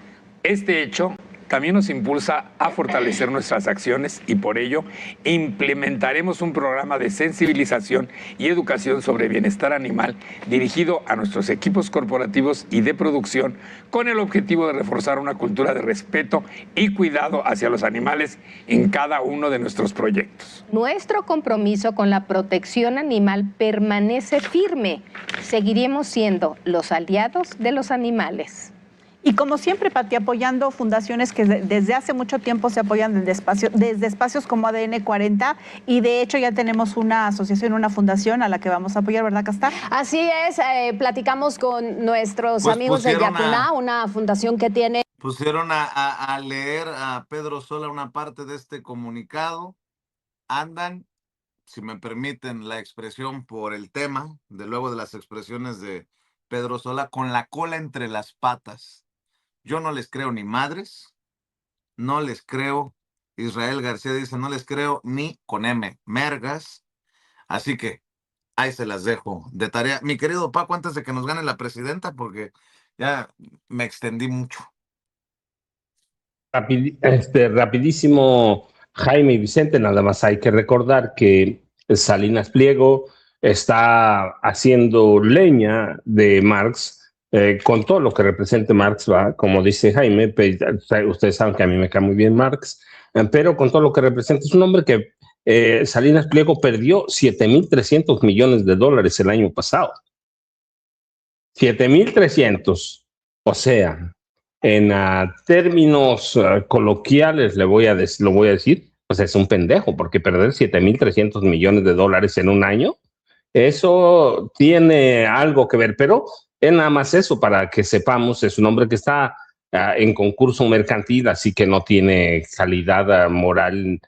Speaker 8: Este hecho también nos impulsa a fortalecer nuestras acciones y por ello implementaremos un programa de sensibilización y educación sobre bienestar animal dirigido a nuestros equipos corporativos y de producción con el objetivo de reforzar una cultura de respeto y cuidado hacia los animales en cada uno de nuestros proyectos.
Speaker 5: Nuestro compromiso con la protección animal permanece firme. Seguiremos siendo los aliados de los animales.
Speaker 9: Y como siempre, Pati, apoyando fundaciones que desde hace mucho tiempo se apoyan desde espacios como ADN 40 y de hecho ya tenemos una asociación, una fundación a la que vamos a apoyar, ¿verdad, Castar?
Speaker 6: Así es, platicamos con nuestros amigos de Yacuná, una fundación que tiene...
Speaker 1: Pusieron a leer a Pedro Sola una parte de este comunicado. Andan, si me permiten la expresión por el tema, de luego de las expresiones de Pedro Sola, con la cola entre las patas. Yo no les creo ni madres, no les creo, Israel García dice, no les creo ni con M, mergas. Así que ahí se las dejo de tarea. Mi querido Paco, antes de que nos gane la presidenta, porque ya me extendí mucho.
Speaker 2: Rapidísimo, Jaime y Vicente, nada más hay que recordar que Salinas Pliego está haciendo leña de Marx, con todo lo que represente Marx, ¿va? Como dice Jaime, ustedes saben que a mí me cae muy bien Marx, pero con todo lo que representa, es un hombre que Salinas Pliego perdió $7,300 millones el año pasado. 7,300. O sea, en términos coloquiales lo voy a decir, pues es un pendejo, porque perder $7,300 millones en un año, eso tiene algo que ver, pero es nada más eso, para que sepamos, es un hombre que está en concurso mercantil, así que no tiene calidad moral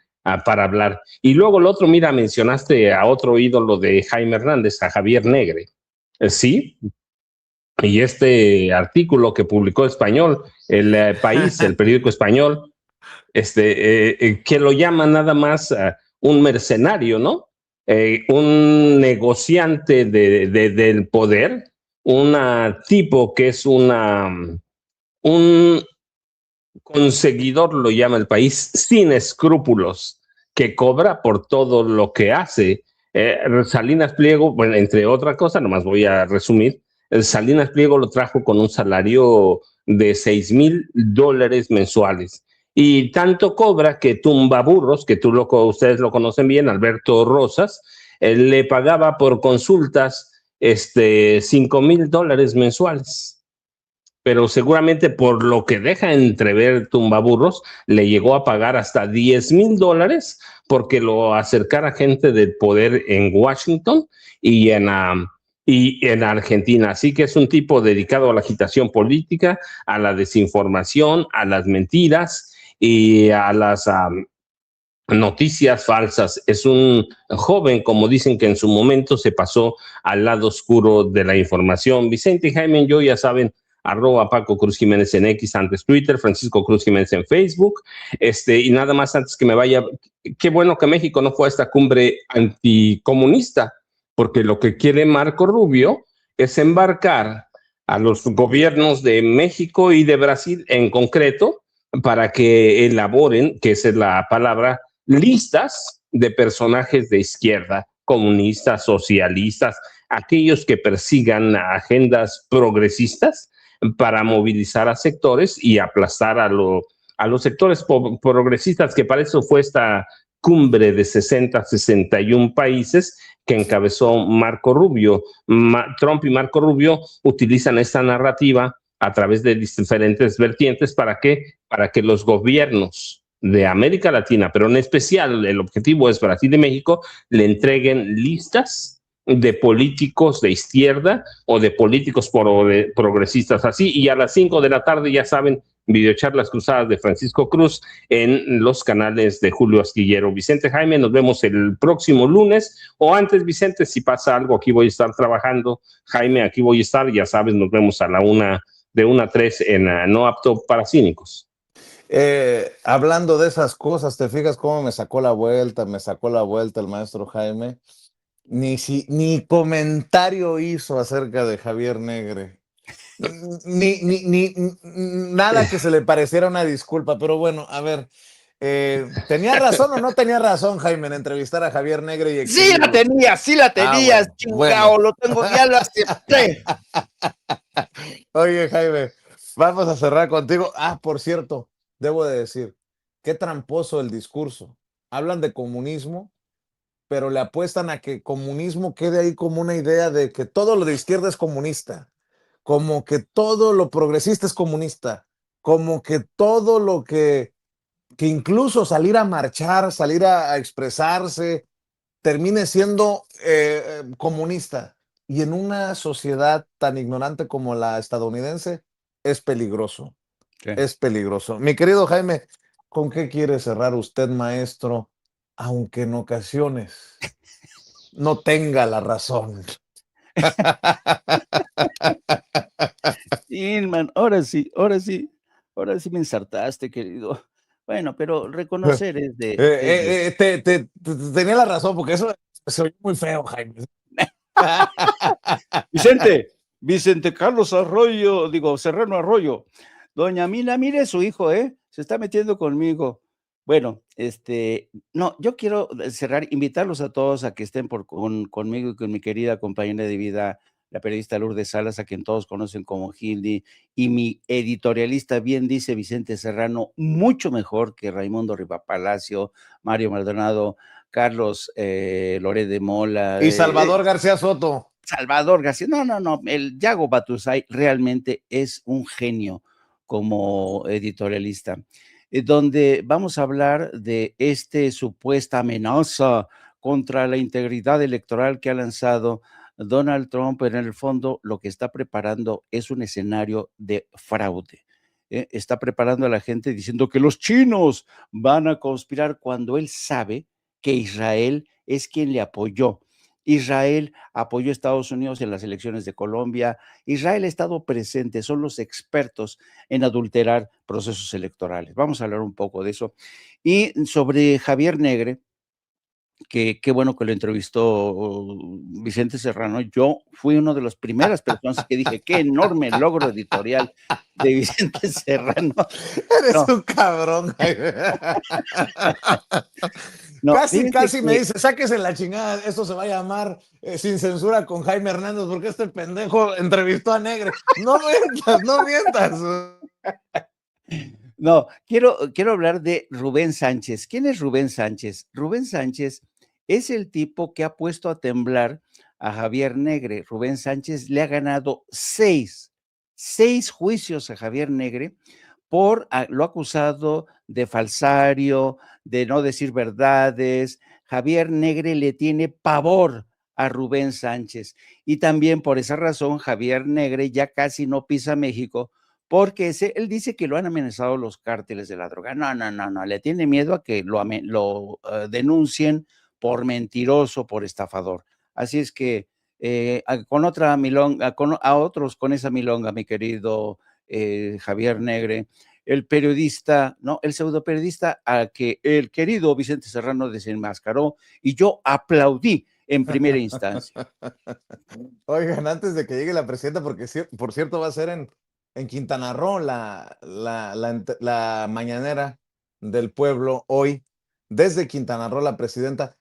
Speaker 2: para hablar. Y luego el otro, mira, mencionaste a otro ídolo de Jaime Hernández, a Javier Negre. Sí, y este artículo que publicó Español, El País, el periódico español, que lo llama nada más un mercenario, ¿no? Un negociante del poder, un tipo que es un conseguidor, lo llama El País, sin escrúpulos, que cobra por todo lo que hace. Salinas Pliego, bueno, entre otras cosas, nomás voy a resumir, Salinas Pliego lo trajo con un salario de $6,000 mensuales. Y tanto cobra que Tumbaburros, que ustedes lo conocen bien, Alberto Rosas, le pagaba por consultas $5,000 mensuales. Pero seguramente por lo que deja entrever Tumbaburros, le llegó a pagar hasta $10,000 porque lo acercara gente del poder en Washington y en Argentina. Así que es un tipo dedicado a la agitación política, a la desinformación, a las mentiras y a las noticias falsas. Es un joven, como dicen, que en su momento se pasó al lado oscuro de la información. Vicente y Jaime, yo ya saben, @Paco Cruz Jiménez en X, antes Twitter, Francisco Cruz Jiménez en Facebook. Y nada más antes que me vaya, qué bueno que México no fue a esta cumbre anticomunista, porque lo que quiere Marco Rubio es embarcar a los gobiernos de México y de Brasil en concreto para que elaboren, que esa es la palabra, listas de personajes de izquierda, comunistas, socialistas, aquellos que persigan agendas progresistas para movilizar a sectores y aplastar a los sectores progresistas, que para eso fue esta cumbre de 61 países que encabezó Marco Rubio. Trump y Marco Rubio utilizan esta narrativa a través de diferentes vertientes para que los gobiernos de América Latina, pero en especial el objetivo es Brasil y México, le entreguen listas de políticos de izquierda o de políticos progresistas así, y a las 5 de la tarde, ya saben, videocharlas cruzadas de Francisco Cruz en los canales de Julio Astillero. Vicente, Jaime, nos vemos el próximo lunes, o antes, Vicente, si pasa algo, aquí voy a estar trabajando. Jaime, aquí voy a estar, ya sabes, nos vemos a la 1, de 1 a 3 en No Apto para Cínicos.
Speaker 1: Hablando de esas cosas, ¿te fijas cómo me sacó la vuelta el maestro Jaime? Ni comentario hizo acerca de Javier Negre. Nada que se le pareciera una disculpa, pero bueno, a ver, ¿tenía razón o no tenía razón, Jaime, en entrevistar a Javier Negre y exhibirlo?
Speaker 3: Sí la tenías, chingao,
Speaker 1: bueno.
Speaker 3: lo tengo, ya lo acepté.
Speaker 1: Oye, Jaime, vamos a cerrar contigo. Por cierto, debo de decir, qué tramposo el discurso. Hablan de comunismo, pero le apuestan a que comunismo quede ahí como una idea de que todo lo de izquierda es comunista, como que todo lo progresista es comunista, como que todo lo que incluso salir a marchar, salir a expresarse, termine siendo comunista. Y en una sociedad tan ignorante como la estadounidense, es peligroso.
Speaker 3: Sí.
Speaker 1: Es peligroso. Mi querido Jaime, ¿con qué quiere cerrar usted, maestro? Aunque en ocasiones no tenga la razón.
Speaker 3: Inman, ahora sí me ensartaste, querido. Bueno, pero reconocer es
Speaker 1: Tenía la razón, porque eso se oye muy feo, Jaime.
Speaker 3: Vicente Carlos Serrano Arroyo. Doña Mina, mire su hijo, se está metiendo conmigo. Bueno, no, yo quiero cerrar, invitarlos a todos a que estén conmigo y con mi querida compañera de vida, la periodista Lourdes Salas, a quien todos conocen como Hildy, y mi editorialista, bien dice Vicente Serrano, mucho mejor que Raimundo Rivapalacio, Mario Maldonado, Carlos Loret de Mola.
Speaker 1: Y Salvador García Soto.
Speaker 3: Salvador García, no, el Yago Batusay realmente es un genio como editorialista, donde vamos a hablar de supuesta amenaza contra la integridad electoral que ha lanzado Donald Trump. En el fondo, lo que está preparando es un escenario de fraude. Está preparando a la gente diciendo que los chinos van a conspirar cuando él sabe que Israel es quien le apoyó. Israel apoyó a Estados Unidos en las elecciones de Colombia. Israel ha estado presente, son los expertos en adulterar procesos electorales. Vamos a hablar un poco de eso. Y sobre Javier Negre, que qué bueno que lo entrevistó Vicente Serrano. Yo fui una de las primeras personas que dije, qué enorme logro editorial de Vicente Serrano.
Speaker 1: Eres un cabrón. No, casi me dice, sáquese la chingada, esto se va a llamar Sin Censura con Jaime Hernández, porque este pendejo entrevistó a Negre. No mientas.
Speaker 3: No, quiero hablar de Rubén Sánchez. ¿Quién es Rubén Sánchez? Rubén Sánchez es el tipo que ha puesto a temblar a Javier Negre. Rubén Sánchez le ha ganado seis juicios a Javier Negre lo ha acusado de falsario, de no decir verdades. Javier Negre le tiene pavor a Rubén Sánchez. Y también por esa razón, Javier Negre ya casi no pisa México, porque él dice que lo han amenazado los cárteles de la droga. No, le tiene miedo a que lo denuncien por mentiroso, por estafador. Así es que con otra milonga, a otros con esa milonga, mi querido Javier Negre, el periodista, ¿no? El pseudoperiodista a que el querido Vicente Serrano desenmascaró, y yo aplaudí en primera instancia.
Speaker 1: Oigan, antes de que llegue la presidenta, porque por cierto va a ser en Quintana Roo la mañanera del pueblo hoy, desde Quintana Roo la presidenta.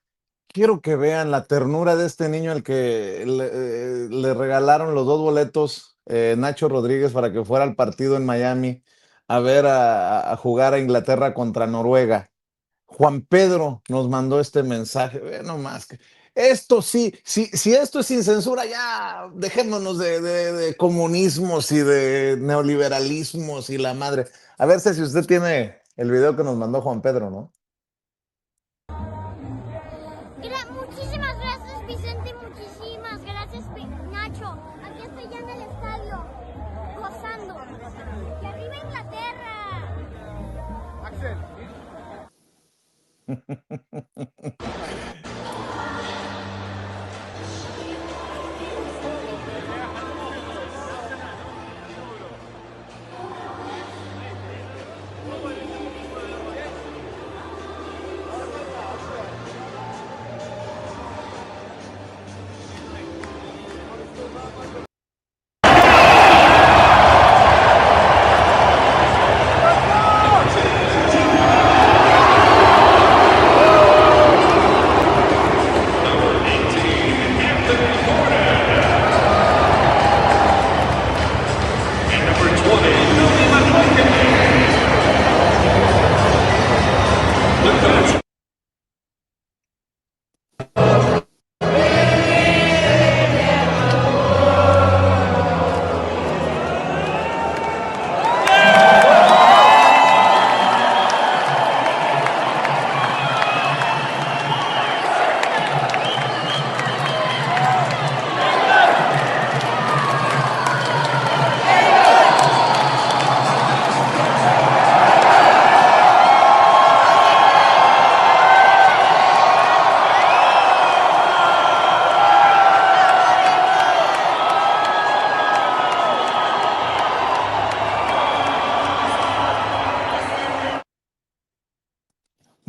Speaker 1: Quiero que vean la ternura de este niño al que le regalaron los 2 boletos Nacho Rodríguez para que fuera al partido en Miami a ver a jugar a Inglaterra contra Noruega. Juan Pedro nos mandó este mensaje. Ve nomás. Esto sí, si esto es sin censura, ya dejémonos de comunismos y de neoliberalismos y la madre. A ver si usted tiene el video que nos mandó Juan Pedro, ¿no?
Speaker 10: Muchísimas gracias, Vicente, muchísimas gracias, Nacho. Aquí estoy ya en el estadio, gozando. ¡Que arriba Inglaterra! Axel.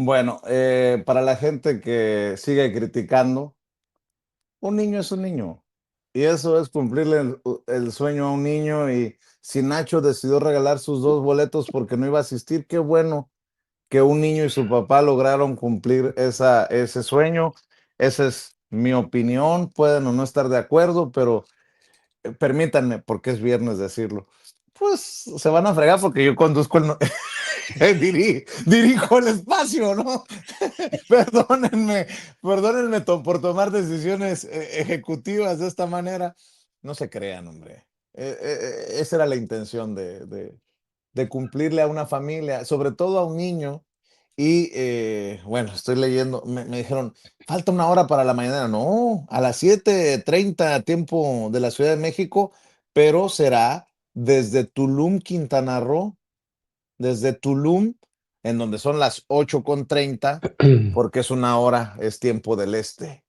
Speaker 1: Bueno, para la gente que sigue criticando, un niño es un niño. Y eso es cumplirle el sueño a un niño. Y si Nacho decidió regalar sus 2 boletos porque no iba a asistir, qué bueno que un niño y su papá lograron cumplir ese sueño. Esa es mi opinión. Pueden o no estar de acuerdo, pero permítanme, porque es viernes decirlo. Pues se van a fregar porque yo conduzco dirijo el espacio, ¿no? Perdónenme por tomar decisiones ejecutivas de esta manera. No se crean, hombre. Esa era la intención de cumplirle a una familia, sobre todo a un niño. Y bueno, estoy leyendo, me dijeron, falta 1 hora para la mañana. No, a las 7:30 tiempo de la Ciudad de México, pero será desde Tulum, Quintana Roo, desde Tulum, en donde son las 8:30, porque es 1 hora, es tiempo del este.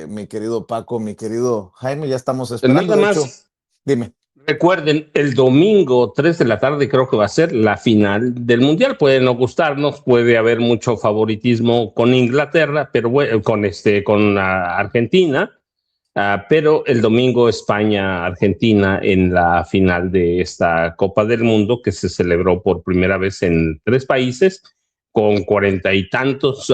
Speaker 1: Mi querido Paco, mi querido Jaime, ya estamos esperando.
Speaker 2: Nada
Speaker 1: De hecho,
Speaker 2: más,
Speaker 1: dime.
Speaker 2: recuerden, el domingo 3 de la tarde creo que va a ser la final del Mundial. Puede no gustarnos, puede haber mucho favoritismo con Inglaterra, pero con Argentina. Pero el domingo España-Argentina en la final de esta Copa del Mundo que se celebró por primera vez en 3 países con 40 y tantas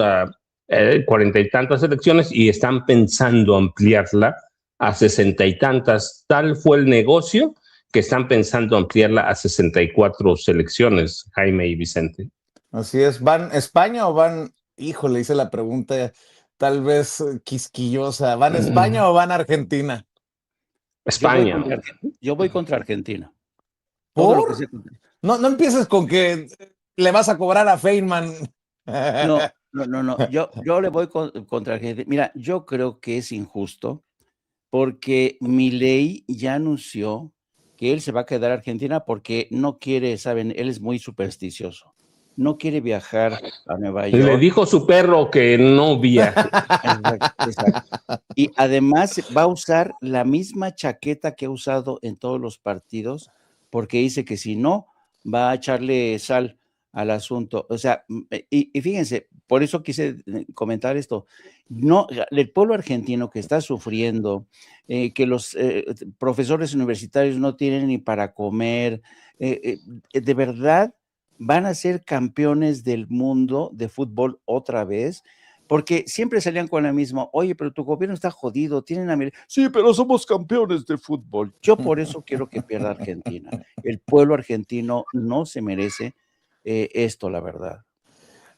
Speaker 2: selecciones y están pensando ampliarla a 60 y tantas. Tal fue el negocio que están pensando ampliarla a 64 selecciones, Jaime y Vicente.
Speaker 1: Así es. ¿Van España o van, híjole, hice la pregunta tal vez quisquillosa, ¿van España o van Argentina?
Speaker 2: España.
Speaker 3: Yo voy contra Argentina.
Speaker 1: ¿Por?
Speaker 3: Todo lo que sea.
Speaker 1: No empieces con que le vas a cobrar a Feynman.
Speaker 3: No. Yo le voy contra Argentina. Mira, yo creo que es injusto porque Milei ya anunció que él se va a quedar a Argentina porque no quiere, saben, él es muy supersticioso. No quiere viajar a Nueva York.
Speaker 2: Le dijo su perro que no viaje.
Speaker 3: Exacto. Y además va a usar la misma chaqueta que ha usado en todos los partidos porque dice que si no, va a echarle sal al asunto. O sea, y fíjense, por eso quise comentar esto. No, el pueblo argentino que está sufriendo, que los profesores universitarios no tienen ni para comer, de verdad van a ser campeones del mundo de fútbol otra vez, porque siempre salían con la misma, oye, pero tu gobierno está jodido, tienen a... Sí, pero somos campeones de fútbol. Yo por eso quiero que pierda Argentina. El pueblo argentino no se merece esto, la verdad.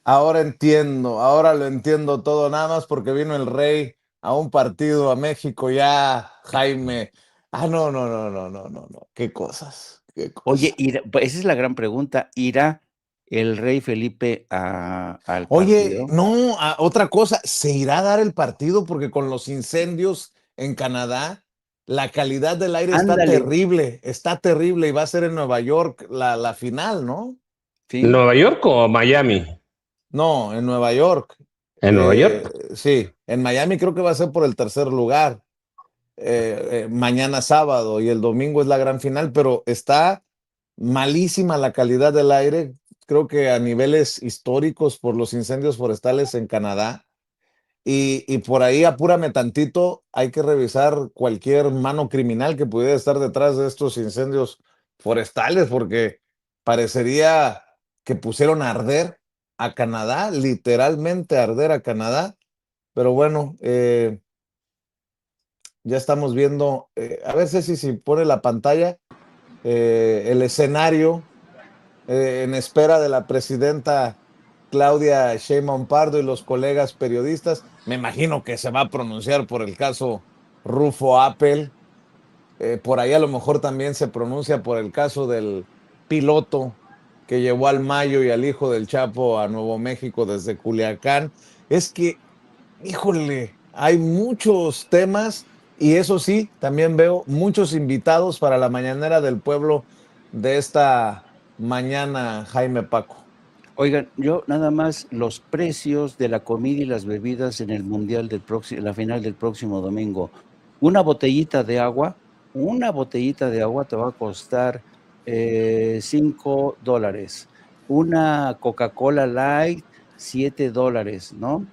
Speaker 1: Ahora lo entiendo todo, nada más porque vino el rey a un partido a México ya, Jaime. No, qué cosas.
Speaker 3: Oye, esa es la gran pregunta, ¿irá el rey Felipe al partido?
Speaker 1: Oye, no, otra cosa, ¿se irá a dar el partido? Porque con los incendios en Canadá, la calidad del aire está terrible y va a ser en Nueva York la final, ¿no?
Speaker 3: ¿Sí?
Speaker 2: ¿Nueva York o Miami?
Speaker 1: No, en Nueva York.
Speaker 2: ¿En Nueva York?
Speaker 1: Sí, en Miami creo que va a ser por el 3er lugar. Mañana sábado y el domingo es la gran final, pero está malísima la calidad del aire, creo que a niveles históricos por los incendios forestales en Canadá. Y por ahí apúrame tantito, hay que revisar cualquier mano criminal que pudiera estar detrás de estos incendios forestales, porque parecería que pusieron a arder a Canadá, literalmente a arder a Canadá. Pero bueno, ya estamos viendo, a ver si pone la pantalla, el escenario en espera de la presidenta Claudia Sheinbaum Pardo y los colegas periodistas. Me imagino que se va a pronunciar por el caso Rufo Appel. Por ahí a lo mejor también se pronuncia por el caso del piloto que llevó al Mayo y al hijo del Chapo a Nuevo México desde Culiacán. Es que, híjole, hay muchos temas y eso sí, también veo muchos invitados para la mañanera del pueblo de esta mañana, Jaime, Paco.
Speaker 3: Oigan, yo nada más los precios de la comida y las bebidas en el Mundial la final del próximo domingo. Una botellita de agua te va a costar $5. Una Coca-Cola Light $7, ¿no?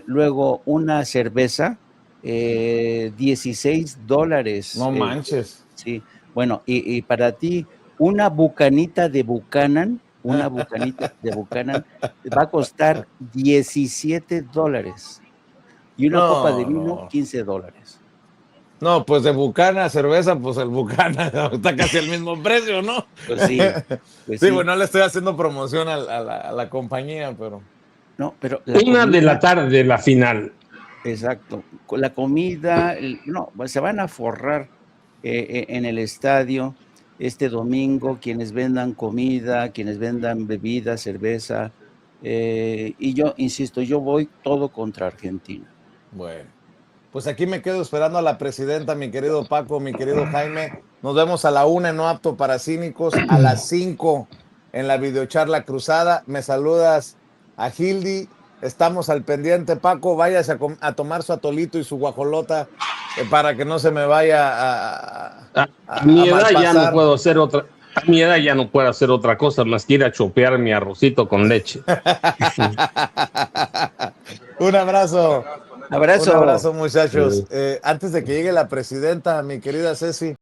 Speaker 3: Luego una cerveza, $16.
Speaker 1: No manches.
Speaker 3: Sí, bueno, y para ti, una bucanita de Buchanan, va a costar $17. Y una copa de vino, $15.
Speaker 1: No, pues de Bucana, cerveza, pues el Bucana está casi al mismo precio, ¿no?
Speaker 3: Pues sí,
Speaker 1: sí, bueno, no le estoy haciendo promoción a la compañía, pero...
Speaker 3: No, pero...
Speaker 2: Una de la tarde, la final.
Speaker 3: Exacto. Con la comida, no, se van a forrar en el estadio este domingo, quienes vendan comida, quienes vendan bebida, cerveza, y yo, insisto, yo voy todo contra Argentina.
Speaker 1: Bueno, pues aquí me quedo esperando a la presidenta, mi querido Paco, mi querido Jaime. Nos vemos a la 1 en No Apto para Cínicos, a las 5 en la videocharla cruzada. Me saludas a Gildy. Estamos al pendiente, Paco. Váyase a tomar su atolito y su guajolota para que no se me vaya
Speaker 2: a mi edad ya no puedo hacer otra. A mi edad ya no puedo hacer otra cosa más que ir a chopear mi arrocito con leche.
Speaker 1: Un abrazo.
Speaker 3: Abrazo.
Speaker 1: Un abrazo, muchachos. Antes de que llegue la presidenta, mi querida Ceci.